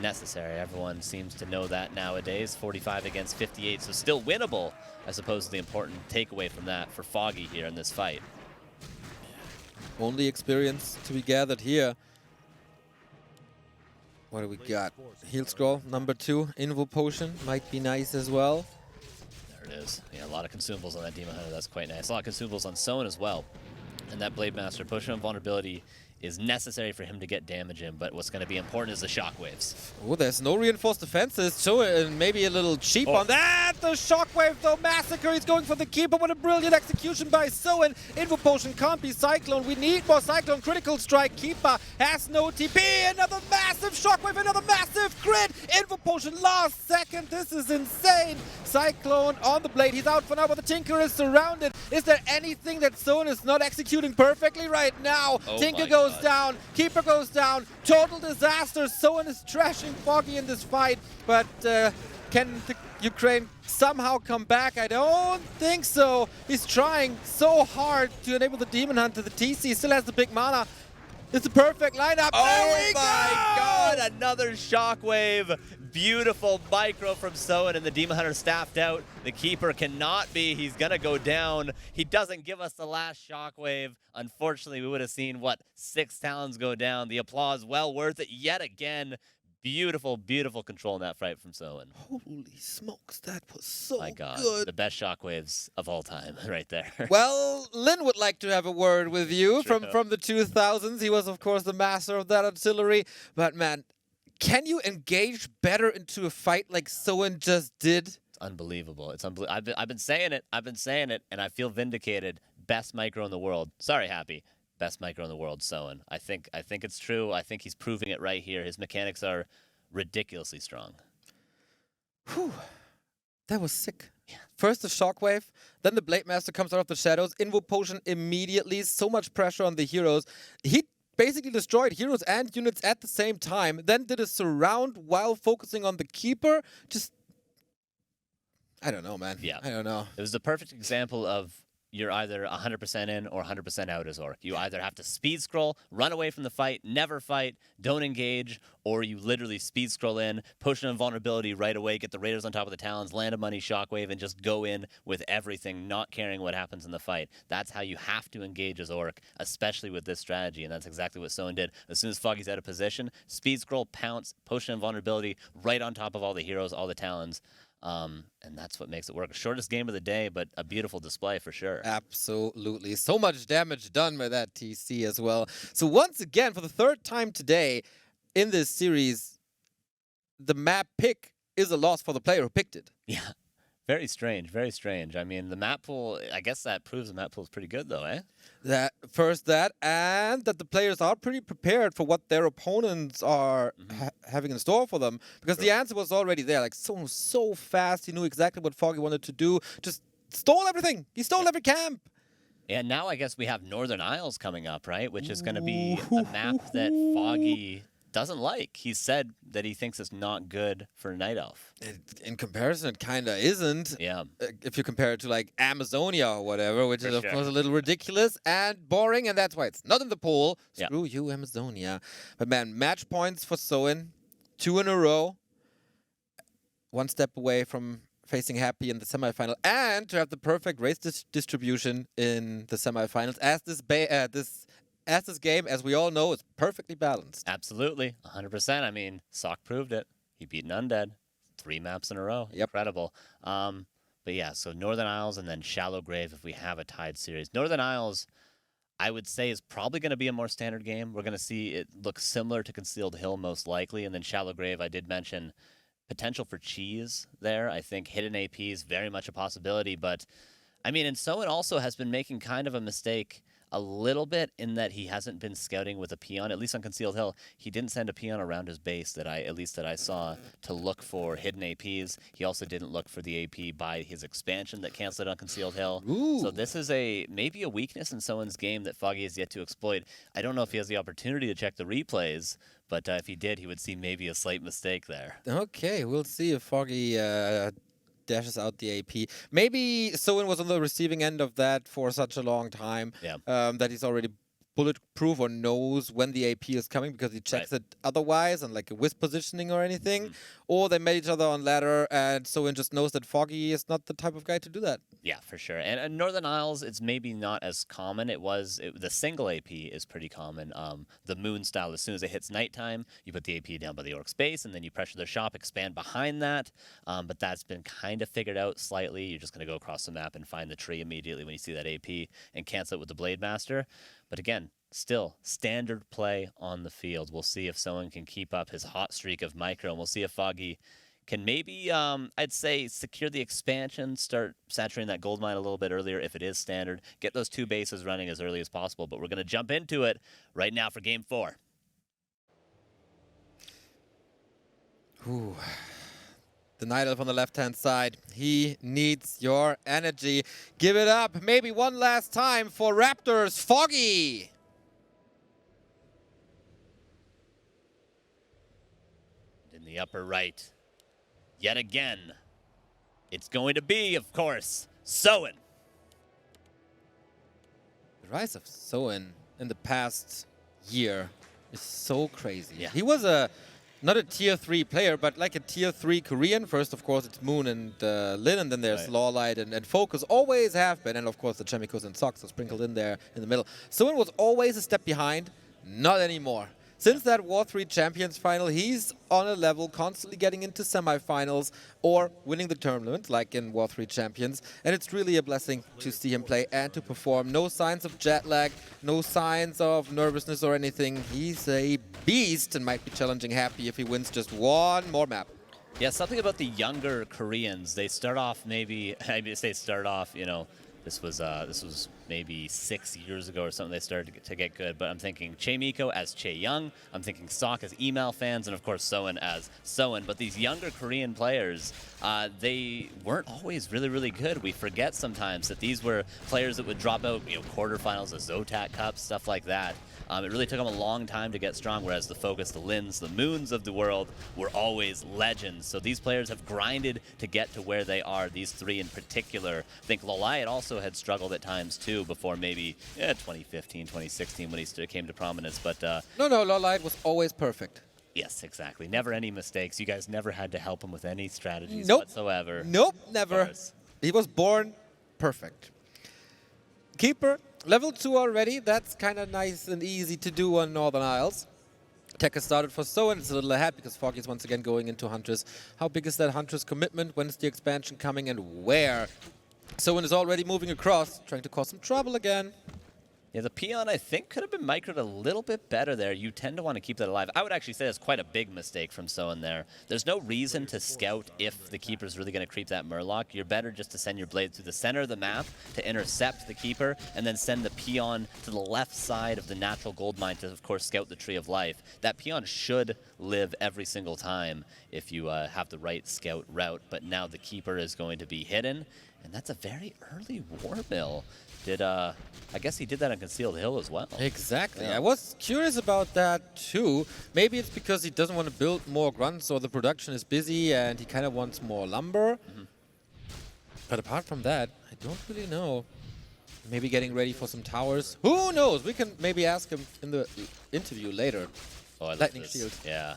necessary. Everyone seems to know that nowadays. 45 against 58, so still winnable, I suppose, is the important takeaway from that for Foggy here in this fight. Only experience to be gathered here. What do we got? Heal scroll, number 2. Invo potion might be nice as well. There it is. Yeah, a lot of consumables on that Demon Hunter. That's quite nice. A lot of consumables on Soin as well. And that Blade Master potion of vulnerability is necessary for him to get damage in, but what's going to be important is the shockwaves. Oh, there's no reinforced defenses, so maybe a little cheap on that. The shockwave, though, massacre. He's going for the keeper. What a brilliant execution by Soin. Invo potion can't be Cyclone. We need more Cyclone. Critical strike. Keeper has no TP. Another massive shockwave. Another massive crit. Invo potion last second. This is insane. Cyclone on the blade. He's out for now, but the Tinker is surrounded. Is there anything that Soin is not executing perfectly right now? Tinker goes down, Keeper goes down, total disaster. Soin is trashing Foggy in this fight, but can the Ukraine somehow come back? I don't think so. He's trying so hard to enable the Demon Hunter. The TC still has the big mana. It's a perfect lineup. Oh my god, another shockwave. Beautiful micro from Soin, and the Demon Hunter staffed out. The Keeper cannot be. He's going to go down. He doesn't give us the last shockwave. Unfortunately, we would have seen, what, 6 talons go down. The applause well worth it yet again. Beautiful, beautiful control in that fight from Soin. Holy smokes, that was so My God, good. The best shockwaves of all time right there. Well, Lin would like to have a word with you from the 2000s. He was, of course, the master of that artillery. But, man, Can you engage better into a fight like Soin just did? It's unbelievable. It's unbelievable. I've been saying it. I've been saying it, and I feel vindicated. Best micro in the world. Sorry, Happy. Best micro in the world, Soin. I think it's true. I think he's proving it right here. His mechanics are ridiculously strong. Whew. That was sick. Yeah. First the shockwave, then the Blade Master comes out of the shadows, Invo Potion immediately, so much pressure on the heroes. He basically destroyed heroes and units at the same time, then did a surround while focusing on the Keeper. Just, I don't know, man. Yeah. I don't know. It was the perfect example of you're either 100% in or 100% out as Orc. You either have to speed scroll, run away from the fight, never fight, don't engage, or you literally speed scroll in, Potion of Invulnerability right away, get the Raiders on top of the Talons, land a money Shockwave, and just go in with everything, not caring what happens in the fight. That's how you have to engage as Orc, especially with this strategy, and that's exactly what Soin did. As soon as Foggy's out of position, speed scroll, pounce, Potion of Invulnerability right on top of all the heroes, all the Talons. And that's what makes it work. Shortest game of the day, but a beautiful display for sure. Absolutely. So much damage done by that TC as well. So once again, for the third time today in this series, the map pick is a loss for the player who picked it. Yeah. Very strange, very strange. I mean, the map pool, I guess that proves the map pool is pretty good though, eh? That, and that the players are pretty prepared for what their opponents are having in store for them. Because the answer was already there. Like, so fast, he knew exactly what Foggy wanted to do. Just stole everything. He stole every camp. And now I guess we have Northern Isles coming up, right? Which is going to be a map that Foggy doesn't like. He said that he thinks it's not good for Night Elf. In comparison, it kind of isn't. Yeah. If you compare it to like Amazonia or whatever, which is of sure. course a little ridiculous and boring, and that's why it's not in the pool. Yeah. Screw you, Amazonia. But man, match points for Soin, 2 in a row. 1 step away from facing Happy in the semifinal, and to have the perfect race distribution in the semifinals as this game, as we all know, is perfectly balanced. Absolutely, 100%. I mean, Sock proved it. He beat an Undead 3 maps in a row. Yep. Incredible. But yeah, so Northern Isles and then Shallow Grave if we have a tied series. Northern Isles, I would say, is probably going to be a more standard game. We're going to see it look similar to Concealed Hill most likely, and then Shallow Grave, I did mention potential for cheese there. I think hidden AP is very much a possibility, but I mean, and Soin also has been making kind of a mistake a little bit in that he hasn't been scouting with a peon. At least on Concealed Hill, he didn't send a peon around his base that I saw to look for hidden APs. He also didn't look for the AP by his expansion that canceled on Concealed Hill. Ooh. So this is maybe a weakness in Soin's game that Foggy has yet to exploit. I don't know if he has the opportunity to check the replays, but if he did, he would see maybe a slight mistake there. Okay, we'll see if Foggy dashes out the AP. Maybe Soin was on the receiving end of that for such a long time that he's already bulletproof or knows when the AP is coming because he checks it otherwise on like a wisp positioning or anything. Or they met each other on ladder and Soin just knows that Foggy is not the type of guy to do that. Yeah, for sure. And Northern Isles, it's maybe not as common. The single AP is pretty common. The Moon style, as soon as it hits nighttime, you put the AP down by the Orc space, and then you pressure their shop, expand behind that. But that's been kind of figured out slightly. You're just going to go across the map and find the tree immediately when you see that AP and cancel it with the Blade Master. But again, still standard play on the field. We'll see if Soin can keep up his hot streak of micro, and we'll see if Foggy can maybe, I'd say, secure the expansion, start saturating that gold mine a little bit earlier if it is standard, get those 2 bases running as early as possible. But we're going to jump into it right now for Game 4. Ooh. The Night Elf on the left-hand side, he needs your energy. Give it up, maybe one last time for Raptors, Foggy! In the upper right, yet again, it's going to be, of course, Soin. The rise of Soin in the past year is so crazy. Yeah. He was not a tier 3 player, but like a tier 3 Korean. First, of course, it's Moon and Lin, and then there's Lawlight and Focus. Always have been, and of course the Chemicals and Socks are sprinkled in there in the middle. Soin was always a step behind, not anymore. Since that War 3 Champions final, he's on a level constantly getting into semifinals or winning the tournament, like in War 3 Champions. And it's really a blessing to see him play and to perform. No signs of jet lag, no signs of nervousness or anything. He's a beast and might be challenging Happy if he wins just one more map. Yeah, something about the younger Koreans. They start off maybe, you know, this was maybe 6 years ago or something they started to get good. But I'm thinking Che Miko as Che Young. I'm thinking Sok as email fans, and of course Soin as Soin. But these younger Korean players, they weren't always really, really good. We forget sometimes that these were players that would drop out, you know, quarterfinals, the Zotac Cup, stuff like that. It really took them a long time to get strong, whereas the Focus, the Lins, the Moons of the world were always legends. So these players have grinded to get to where they are, these three in particular. I think Loliot also had struggled at times too before maybe 2015, 2016 when he came to prominence. But No, Loliot was always perfect. Yes, exactly. Never any mistakes. You guys never had to help him with any strategies whatsoever. Nope, never. He was born perfect. Keeper, level 2 already. That's kind of nice and easy to do on Northern Isles. Tech has started for Soin. It's a little ahead because Foggy is once again going into Huntress. How big is that Huntress commitment? When is the expansion coming and where? Soin is already moving across, trying to cause some trouble again. Yeah, the peon, I think, could have been microed a little bit better there. You tend to want to keep that alive. I would actually say that's quite a big mistake from Soin there. There's no reason to scout if the keeper's really going to creep that Murloc. You're better just to send your blade through the center of the map to intercept the keeper, and then send the peon to the left side of the natural gold mine to, of course, scout the Tree of Life. That peon should live every single time if you have the right scout route, but now the keeper is going to be hidden, and that's a very early War Mill. I guess he did that on Concealed Hill as well. Exactly. Yeah. I was curious about that too. Maybe it's because he doesn't want to build more grunts or the production is busy and he kind of wants more lumber. But apart from that, I don't really know. Maybe getting ready for some towers. Who knows? We can maybe ask him in the interview later. Oh, I love Lightning this. shield. Yeah.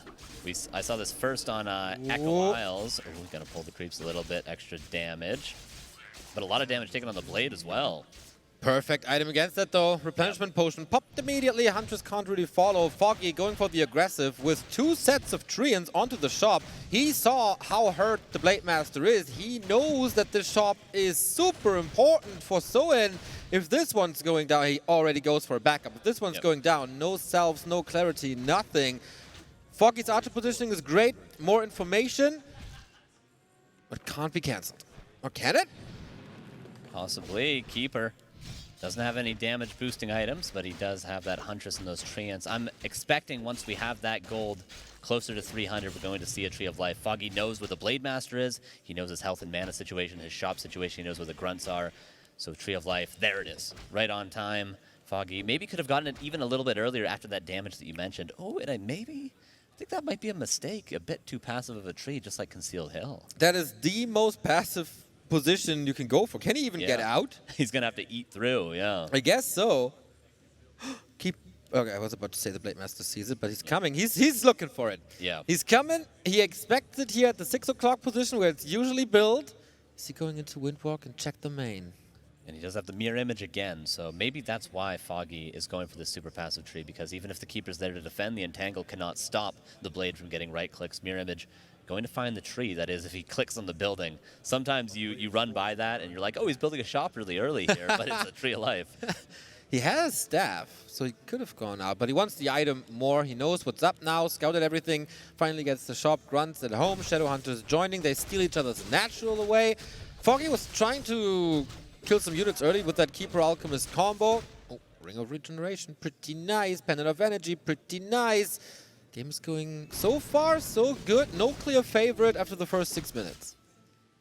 I saw this first on Echo Isles. Oh, we're going to pull the creeps a little bit. Extra damage. But a lot of damage taken on the blade as well. Perfect item against that though. Replenishment potion popped immediately. Huntress can't really follow. Foggy going for the aggressive with 2 sets of Treants onto the shop. He saw how hurt the Blade Master is. He knows that the shop is super important for Soin. If this one's going down, he already goes for a backup. If this one's going down, no selves, no clarity, nothing. Foggy's archer positioning is great. More information, but can't be cancelled. Or can it? Possibly. Keeper doesn't have any damage boosting items, but he does have that Huntress and those Treants. I'm expecting once we have that gold closer to 300, we're going to see a Tree of Life. Foggy knows where the Blade Master is. He knows his health and mana situation, his shop situation. He knows where the grunts are. So Tree of Life, there it is. Right on time. Foggy maybe could have gotten it even a little bit earlier after that damage that you mentioned. Oh, and I think that might be a mistake. A bit too passive of a tree, just like Concealed Hill. That is the most passive position you can go for. Can he even get out? He's going to have to eat through, yeah. I guess so. Okay, I was about to say the Blade Master sees it, but he's coming. He's looking for it. Yeah. He's coming. He expects it here at the 6 o'clock position where it's usually built. Is he going into Windwalk and check the main? And he does have the mirror image again, so maybe that's why Foggy is going for this super passive tree, because even if the keeper's there to defend, the Entangle cannot stop the blade from getting right clicks. Mirror image going to find the tree, that is, if he clicks on the building. Sometimes you run by that and you're like, oh, he's building a shop really early here, but it's a Tree of Life. He has staff, so he could have gone out, but he wants the item more. He knows what's up now, scouted everything, finally gets the shop, grunts at home, Shadowhunters joining, they steal each other's natural away. Foggy was trying to kill some units early with that Keeper Alchemist combo. Oh, Ring of Regeneration, pretty nice. Pendant of Energy, pretty nice. Game is going so far, so good. No clear favorite after the first 6 minutes.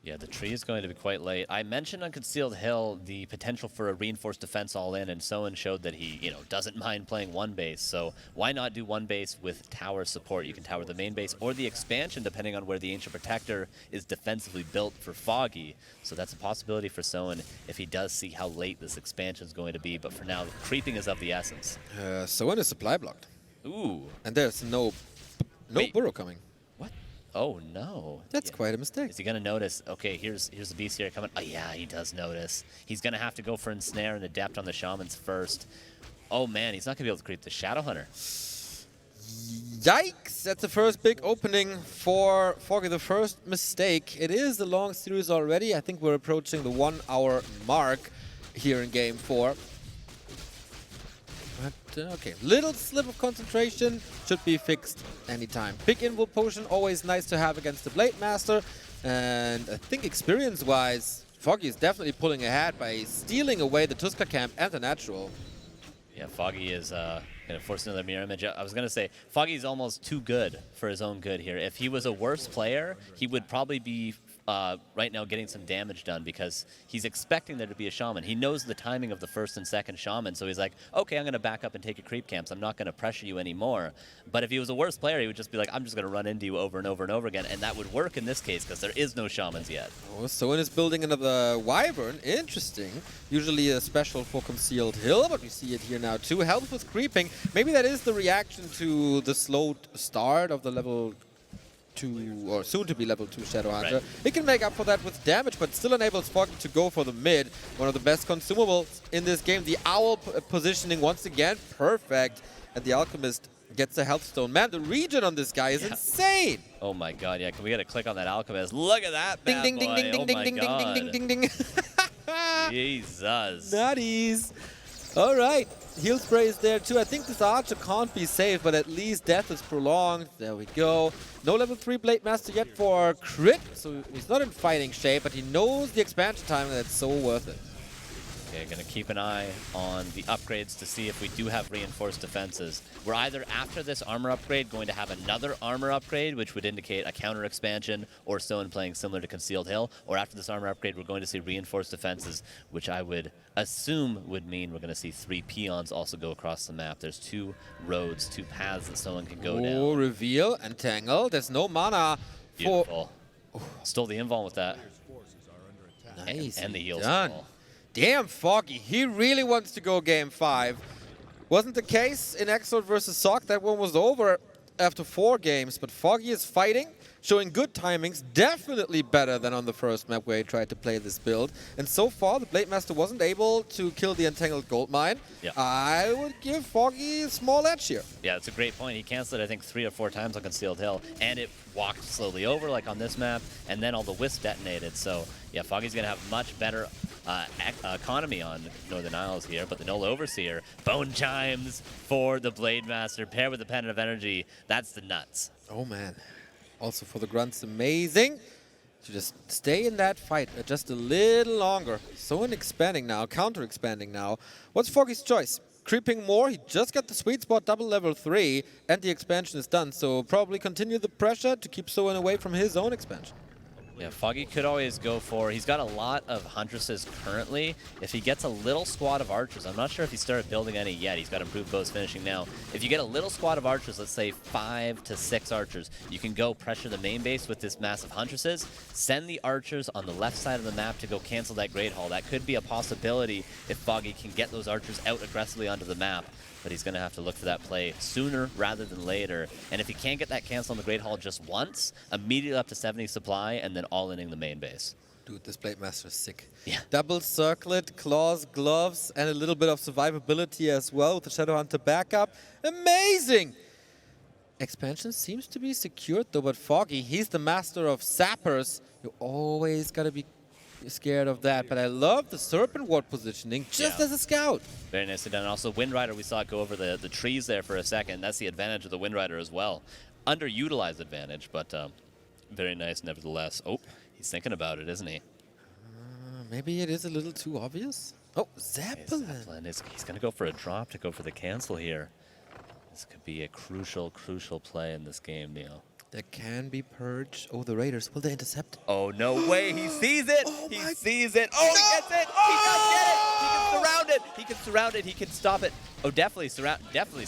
Yeah, the tree is going to be quite late. I mentioned on Concealed Hill the potential for a reinforced defense all in, and Soin showed that he, doesn't mind playing one base. So why not do one base with tower support? You can tower the main base or the expansion, depending on where the Ancient Protector is defensively built for Foggy. So that's a possibility for Soin if he does see how late this expansion is going to be. But for now, creeping is of the essence. Soin is supply blocked. Ooh. And there's no burrow coming. What? Oh, no. That's quite a mistake. Is he going to notice, okay, here's the beast here coming? Oh, yeah, he does notice. He's going to have to go for Ensnare and Adept on the Shamans first. Oh, man, he's not going to be able to creep the Shadowhunter. Yikes! That's the first big opening for Foggy, the first mistake. It is a long series already. I think we're approaching the 1 hour mark here in game 4. But, okay, little slip of concentration should be fixed anytime. Big invul potion, always nice to have against the Blade Master. And I think experience-wise, Foggy is definitely pulling ahead by stealing away the Tuska camp and the natural. Yeah, Foggy is going to force another mirror image. I was going to say, Foggy's almost too good for his own good here. If he was a worse player, he would probably be right now getting some damage done because he's expecting there to be a shaman. He knows the timing of the first and second shaman, so he's like, okay, I'm going to back up and take your creep camps. I'm not going to pressure you anymore. But if he was a worse player, he would just be like, I'm just going to run into you over and over and over again, and that would work in this case because there is no shamans yet. Oh, Soin is building another Wyvern. Interesting. Usually a special for Concealed Hill, but we see it here now too. Helps with creeping. Maybe that is the reaction to the slow start of the level 2, or soon to be level 2 Shadowhunter. Right. He can make up for that with damage, but still enables Foggy to go for the mid. One of the best consumables in this game. The owl positioning once again, perfect. And the Alchemist gets a health stone. Man, the regen on this guy is insane. Oh my god, yeah. Can we get a click on that Alchemist? Look at that Ding bad ding ding boy. ding ding Oh ding my ding ding god. ding ding ding ding. Jesus. Nutties. All right. Heal spray is there too. I think this archer can't be saved, but at least death is prolonged. There we go. No level 3 Blade Master yet for crit, so he's not in fighting shape, but he knows the expansion time, and that's so worth it. Okay, gonna keep an eye on the upgrades to see if we do have reinforced defenses. We're either after this armor upgrade going to have another armor upgrade, which would indicate a counter expansion or Soin playing similar to Concealed Hill, or after this armor upgrade we're going to see reinforced defenses, which I would assume would mean we're gonna see 3 peons also go across the map. There's 2 roads, 2 paths that Soin can go down. Reveal, entangle. There's no mana for... Beautiful. Stole the invuln with that. Nice. And the heals. Done. Damn, Foggy. He really wants to go game 5. Wasn't the case in Exort versus Sock. That one was over after 4 games. But Foggy is fighting, showing good timings. Definitely better than on the first map where he tried to play this build. And so far, the Blade Master wasn't able to kill the Entangled Goldmine. Yeah. I would give Foggy a small edge here. Yeah, it's a great point. He canceled it, I think, 3 or 4 times on Concealed Hill, and it walked slowly over, like on this map, and then all the wisp detonated. So, yeah, Foggy's going to have much better economy on Northern Isles here, but the Nola Overseer, Bone Chimes for the Blade Master, paired with the Pendant of Energy. That's the nuts. Oh, man. Also for the grunts, amazing to just stay in that fight just a little longer. Soin expanding now, counter expanding now. What's Foggy's choice? Creeping more, he just got the sweet spot double level 3 and the expansion is done. So probably continue the pressure to keep Soin away from his own expansion. Yeah, Foggy could always go for, he's got a lot of Huntresses currently. If he gets a little squad of archers, I'm not sure if he started building any yet, he's got improved bows finishing now. If you get a little squad of archers, let's say 5 to 6 archers, you can go pressure the main base with this massive Huntresses, send the archers on the left side of the map to go cancel that Great Hall. That could be a possibility if Foggy can get those archers out aggressively onto the map. But he's going to have to look for that play sooner rather than later. And if he can't get that cancel on the Great Hall just once, immediately up to 70 supply, and then all-inning the main base. Dude, this Blade Master is sick. Yeah. Double circlet, claws, gloves, and a little bit of survivability as well with the Shadowhunter backup. Amazing! Expansion seems to be secured though, but Foggy, he's the master of sappers. You always got to be scared of that, but I love the Serpent Ward positioning just as a scout. Very nicely done. And also Wind Rider, we saw it go over the trees there for a second. That's the advantage of the Wind Rider as well. Underutilized advantage, but very nice nevertheless. Oh, he's thinking about it, isn't he? Maybe it is a little too obvious. Oh, Zeppelin. He's going to go for a drop to go for the cancel here. This could be a crucial play in this game, Neil. There can be purge. Oh, the Raiders. Will they intercept? Oh, no way. He sees it. Oh he sees it. Oh, he gets it. He does get it. He can surround it. He can surround it. He can stop it. Oh, definitely surround it. Definitely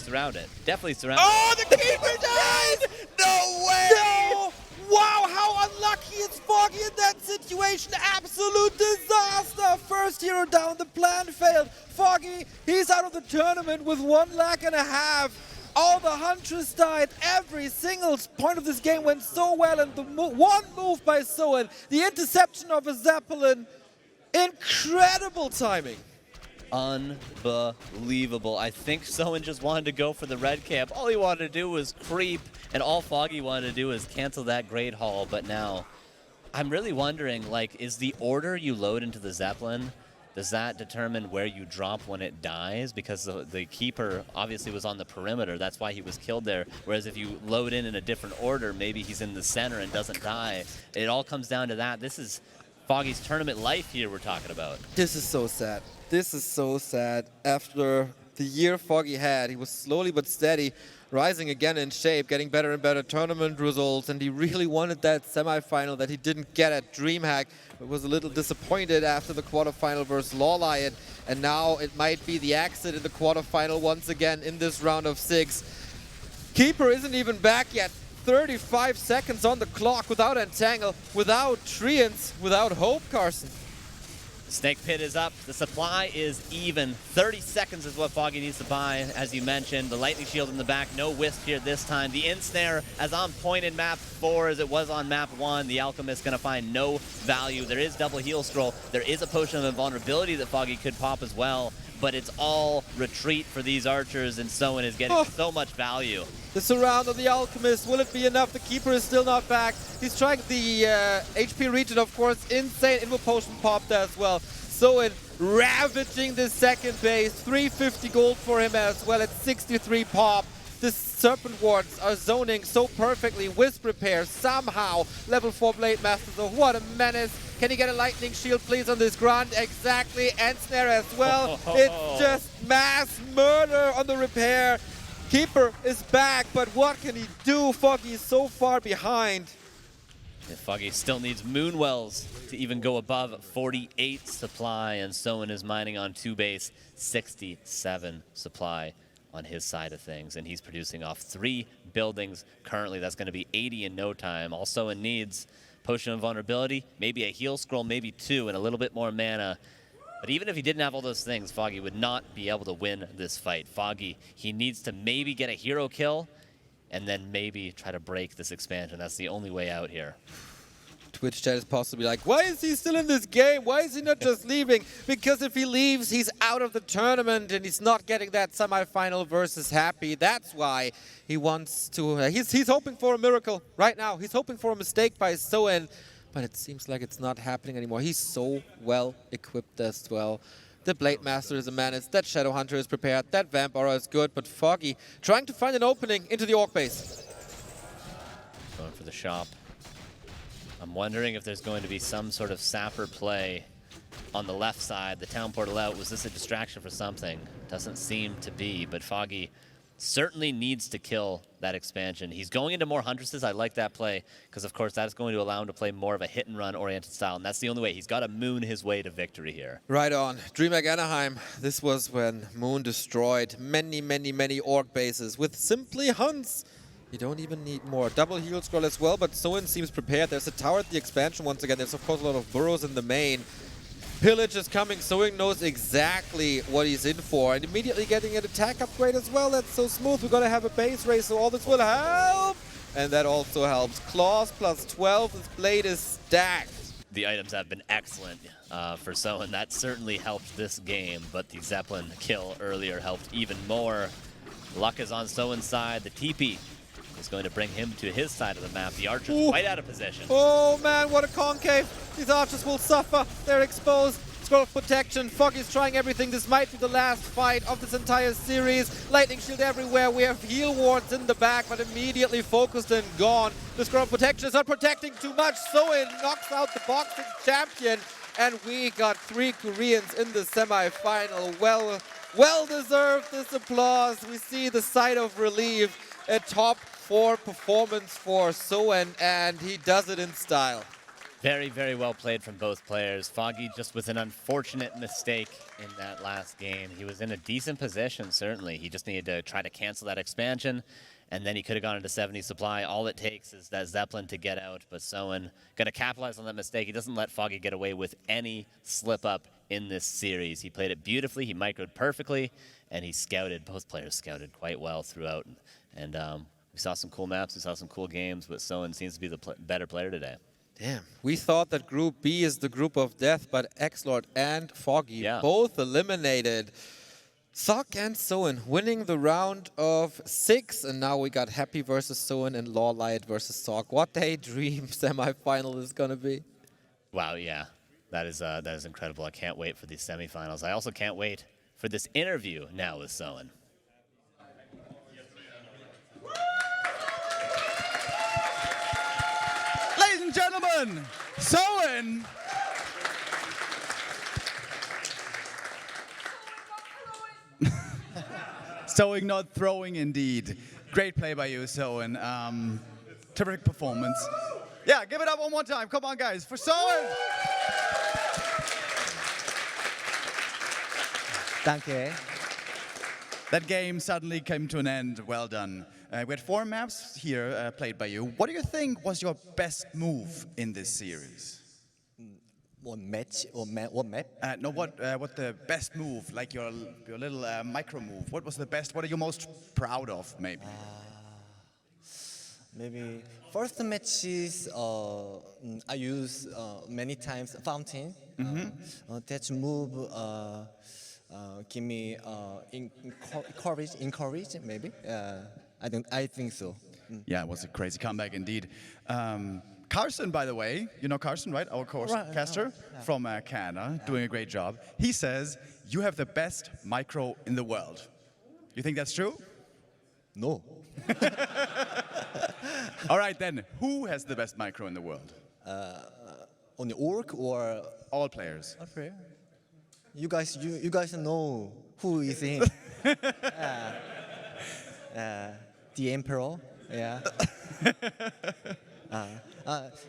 surround it. Oh, the keeper dies! No way! No! Wow, how unlucky is Foggy in that situation. Absolute disaster. First hero down, the plan failed. Foggy, he's out of the tournament with 1 lakh and a half. All the Huntress died. Every single point of this game went so well, and the one move by Soin, the interception of a Zeppelin, incredible timing. Unbelievable. I think Soin just wanted to go for the red camp. All he wanted to do was creep, and all Foggy wanted to do was cancel that Great Hall. But now, I'm really wondering, like, is the order you load into the Zeppelin, does that determine where you drop when it dies? Because the keeper obviously was on the perimeter. That's why he was killed there. Whereas if you load in a different order, maybe he's in the center and doesn't die. It all comes down to that. This is Foggy's tournament life here we're talking about. This is so sad. This is so sad. After the year Foggy had, he was slowly but steady rising again in shape, getting better and better tournament results, and he really wanted that semifinal that he didn't get at DreamHack. He was a little disappointed after the quarterfinal versus Law Lion, and now it might be the exit in the quarterfinal once again in this round of 6. Keeper isn't even back yet. 35 seconds on the clock without Entangle, without Treants, without hope, Carson. Snake Pit is up. The supply is even. 30 seconds is what Foggy needs to buy, as you mentioned. The Lightning Shield in the back. No Wisp here this time. The Ensnare as on point in map 4 as it was on map 1. The Alchemist going to find no value. There is double heal scroll. There is a potion of invulnerability that Foggy could pop as well. But it's all retreat for these archers, and Soin is getting so much value. The surround of the Alchemist, will it be enough? The Keeper is still not back. He's trying the HP regen, of course. Insane Invo Potion popped as well. Soin ravaging the second base. 350 gold for him as well at 63 pop. The Serpent Wards are zoning so perfectly. Wisp repair somehow. Level 4 Blade Master, so what a menace. Can he get a Lightning Shield, please, on this grunt? Exactly. Ensnare as well. It's just mass murder on the repair. Keeper is back, but what can he do? Foggy is so far behind. Yeah, Foggy still needs Moonwells to even go above 48 supply, and Soin is mining on 2 base, 67 supply on his side of things, and he's producing off 3 buildings currently. That's going to be 80 in no time. All Soin needs Potion of Vulnerability, maybe a heal scroll, maybe 2, and a little bit more mana. But even if he didn't have all those things, Foggy would not be able to win this fight. Foggy, he needs to maybe get a hero kill and then maybe try to break this expansion. That's the only way out here. Twitch chat is possibly like, why is he still in this game? Why is he not just leaving? Because if he leaves, he's out of the tournament and he's not getting that semifinal versus Happy. That's why he wants to... he's hoping for a miracle right now. He's hoping for a mistake by Soin, but it seems like it's not happening anymore. He's so well equipped as well. The Blade Master is a menace. That Shadow Hunter is prepared. That Vamp Aura is good, but Foggy trying to find an opening into the Orc base. Going for the shop. I'm wondering if there's going to be some sort of sapper play on the left side. The town portal out. Was this a distraction for something? Doesn't seem to be, but Foggy certainly needs to kill that expansion. He's going into more Huntresses. I like that play because, of course, that's going to allow him to play more of a hit-and-run oriented style, and that's the only way. He's got to Moon his way to victory here. Right on. DreamHack Anaheim. This was when Moon destroyed many, many, many Orc bases with simply hunts. You don't even need more. Double heal scroll as well, but Soin seems prepared. There's a tower at the expansion once again. There's, of course, a lot of burrows in the main. Pillage is coming. Soin knows exactly what he's in for. And immediately getting an attack upgrade as well. That's so smooth. We're going to have a base race, so all this will help. And that also helps. Claws plus 12. This blade is stacked. The items have been excellent for Soin. That certainly helped this game, but the Zeppelin kill earlier helped even more. Luck is on Soin's side. The TP is going to bring him to his side of the map. The archers quite out of position. Oh man, what a concave. These archers will suffer. They're exposed. Scroll of protection. Foggy's trying everything. This might be the last fight of this entire series. Lightning shield everywhere. We have heal wards in the back, but immediately focused and gone. The scroll of protection is not protecting too much. Soin knocks out the boxing champion. And we got 3 Koreans in the semi-final. Well deserved this applause. We see the sigh of relief. A top 4 performance for Soin, and he does it in style. Very, very well played from both players. Foggy just with an unfortunate mistake in that last game. He was in a decent position, certainly. He just needed to try to cancel that expansion, and then he could have gone into 70 supply. All it takes is that Zeppelin to get out, but Soin going to capitalize on that mistake. He doesn't let Foggy get away with any slip-up in this series. He played it beautifully, he microed perfectly, and he scouted. Both players scouted quite well throughout. And we saw some cool maps, we saw some cool games, but Soin seems to be the better player today. Damn. We thought that Group B is the group of death, but X-Lord and Foggy both eliminated. Sock and Soin winning the round of 6, and now we got Happy versus Soin and Lawlight versus Sock. What a dream semifinal is gonna be. Wow, yeah, that is incredible. I can't wait for these semifinals. I also can't wait for this interview now with Soin. Ladies and gentlemen, Soin. Sowing, not throwing, indeed. Great play by you, Soin. Terrific performance. Yeah, give it up one more time. Come on, guys, for Soin. Danke. That game suddenly came to an end. Well done. We had 4 maps here played by you. What do you think was your best move in this series? One match or what map? No, what the best move, like your little micro move? What was the best? What are you most proud of, maybe? Maybe first matches I use many times fountain. That move give me encourage maybe. I think so. Yeah, it was a crazy comeback indeed. Carson, by the way, you know Carson, right? Our caster from Canada, doing a great job. He says you have the best micro in the world. You think that's true? No. All right then, who has the best micro in the world? On the ORC or All players. you guys know who is in. The Emperor. Yeah.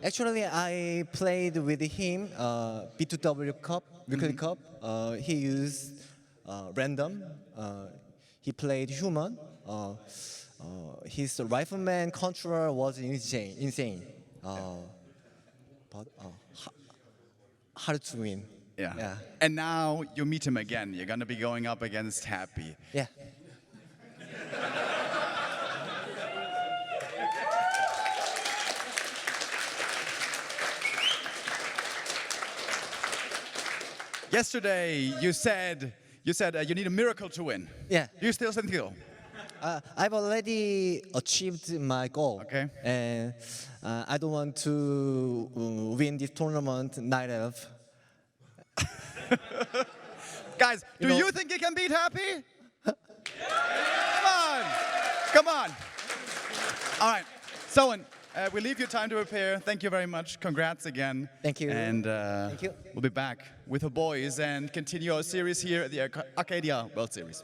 Actually, I played with him B2W Cup, Weekly Cup. He used random. He played human. His rifleman controller was insane. But hard to win. Yeah. And now you meet him again. You're gonna be going up against Happy. Yeah. Yesterday, you said you need a miracle to win. Yeah. Do you still think so? I've already achieved my goal. Okay. And I don't want to win this tournament night of. Guys, do know- you think you can beat Happy? Come on. All right. Soin, we leave you time to prepare. Thank you very much. Congrats again. Thank you. And Thank you. we'll be back with the boys and continue our series here at the Arcadia World Series.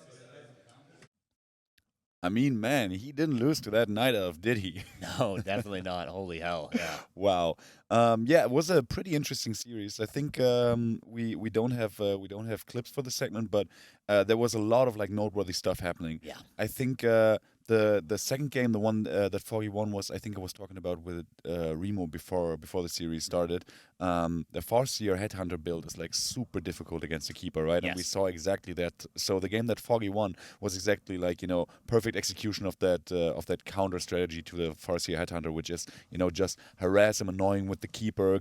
I mean, man, he didn't lose to that night of, did he? No, definitely not. Holy hell, yeah. Wow. Yeah, it was a pretty interesting series. I think we don't have clips for the segment, but there was a lot of like noteworthy stuff happening. Yeah. I think the second game, the one that Foggy won, was, I think I was talking about with Remo before the series started. The CORSAIR Headhunter build is like super difficult against the keeper, right? And we Yes. saw exactly that. So the game that Foggy won was exactly like, perfect execution of that counter strategy to the CORSAIR Headhunter, which is, just harass him, annoying with the keeper,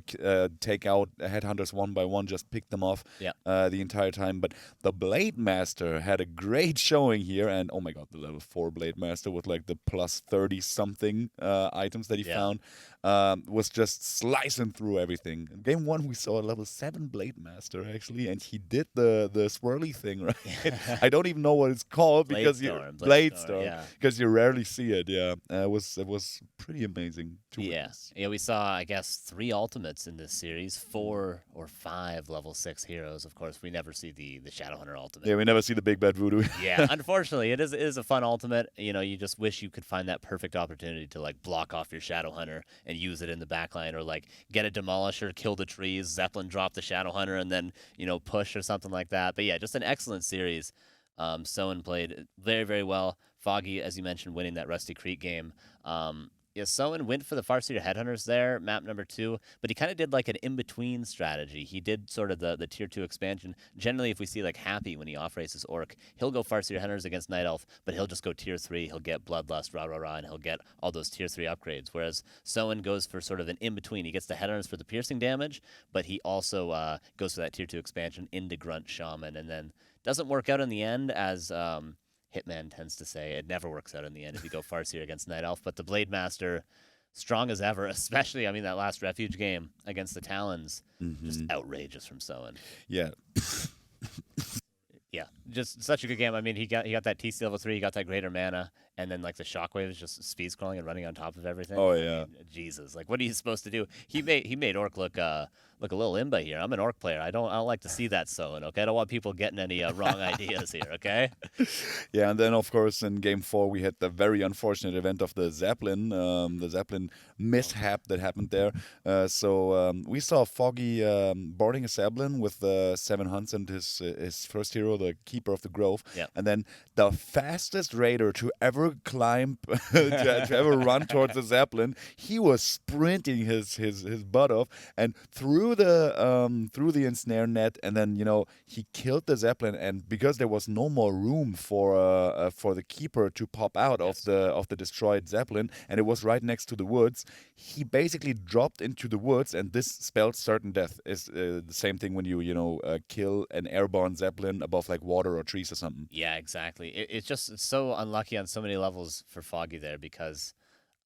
take out headhunters one by one, just pick them off the entire time. But the Blade Master had a great showing here, and oh my god, the level 4 Blade Master with like the plus 30 something items that he found was just slicing through everything. In game 1 we saw a level 7 Blade Master actually, and he did the swirly thing, right? I don't even know what it's called because Blade Storm, because you rarely see it. Yeah, it was pretty amazing to witness. Yeah, we saw, I guess, 3 ultimates in this series, 4 or 5 level 6 heroes. Of course, we never see the Shadowhunter ultimate. Yeah, we never see the big bad voodoo. Yeah, unfortunately, it is a fun ultimate. You just wish you could find that perfect opportunity to like block off your Shadowhunter and use it in the backline, or like get a Demolisher, kill the trees, Zeppelin drop the Shadowhunter, and then push or something like that. But yeah, just an excellent series. Soin played very, very well. Foggy, as you mentioned, winning that Rusty Creek game. Yeah, Soin went for the Farseer Headhunters there, map number 2, but he kind of did like an in-between strategy. He did sort of the tier 2 expansion. Generally, if we see like Happy when he off-races Orc, he'll go Farseer Headhunters against Night Elf, but he'll just go tier 3. He'll get Bloodlust, Rah, and he'll get all those tier 3 upgrades. Whereas Soin goes for sort of an in-between. He gets the Headhunters for the piercing damage, but he also goes for that tier 2 expansion into Grunt Shaman, and then doesn't work out in the end as... Hitman tends to say it never works out in the end if you go Farseer against Night Elf, but the Blade Master, strong as ever, especially, I mean, that last Refuge game against the Talons, just outrageous from Soin. Yeah. Yeah, just such a good game. I mean, he got that TC level 3, he got that greater mana, and then like the shockwaves just speed scrolling and running on top of everything. Oh, I yeah. mean, Jesus, like what are you supposed to do? He made Orc look a little imba here. I'm an Orc player. I don't like to see that Soin. Okay, I don't want people getting any wrong ideas here. Okay. Yeah, and then of course in game 4 we had the very unfortunate event of the Zeppelin mishap that happened there. So we saw Foggy boarding a Zeppelin with 7 hunts and his first hero, the Keeper of the Grove, and then the fastest raider to ever climb, to ever run towards the Zeppelin, he was sprinting his butt off and through the ensnare net, and then he killed the Zeppelin, and because there was no more room for the Keeper to pop out of the destroyed Zeppelin, and it was right next to the woods, he basically dropped into the woods, and this spelled certain death. Is the same thing when you kill an airborne Zeppelin above like water or trees or something. Yeah, exactly. It's so unlucky on so many levels for Foggy there because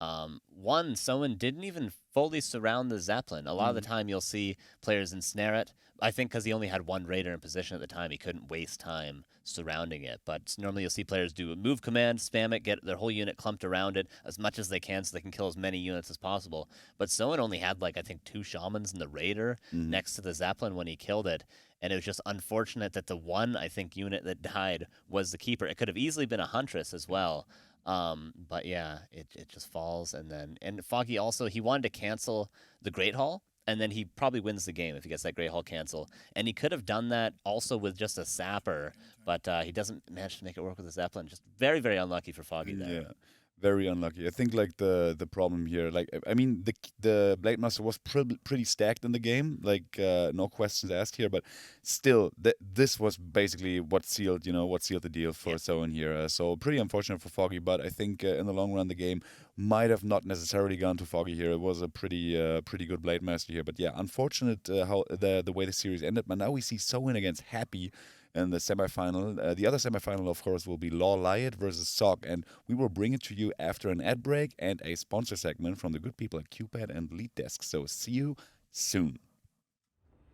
one, Soin didn't even fully surround the Zeppelin. A lot of the time you'll see players ensnare it. I think because he only had one raider in position at the time, he couldn't waste time surrounding it. But normally you'll see players do a move command, spam it, get their whole unit clumped around it as much as they can so they can kill as many units as possible. But Soin only had like, I think, 2 shamans in the raider next to the Zeppelin when he killed it. And it was just unfortunate that the one, I think, unit that died was the Keeper. It could have easily been a Huntress as well. But yeah, it just falls. And Foggy also, he wanted to cancel the Great Hall, and then he probably wins the game if he gets that Great Hall cancel. And he could have done that also with just a Sapper, but he doesn't manage to make it work with the Zeppelin. Just very, very unlucky for Foggy there. Yeah. Very unlucky. I think like the problem here, like I mean the Blade Master was pretty stacked in the game, like no questions asked here, but still this was basically what sealed the deal for Soin here. So pretty unfortunate for Foggy, but I think in the long run the game might have not necessarily gone to Foggy here. It was a pretty good Blade Master here, but yeah, unfortunate how the way the series ended. But now we see Soin against Happy in the semifinal. The other semifinal, of course, will be Law Lyot versus Sock, and we will bring it to you after an ad break and a sponsor segment from the good people at Cupid and Lead Desk. So see you soon.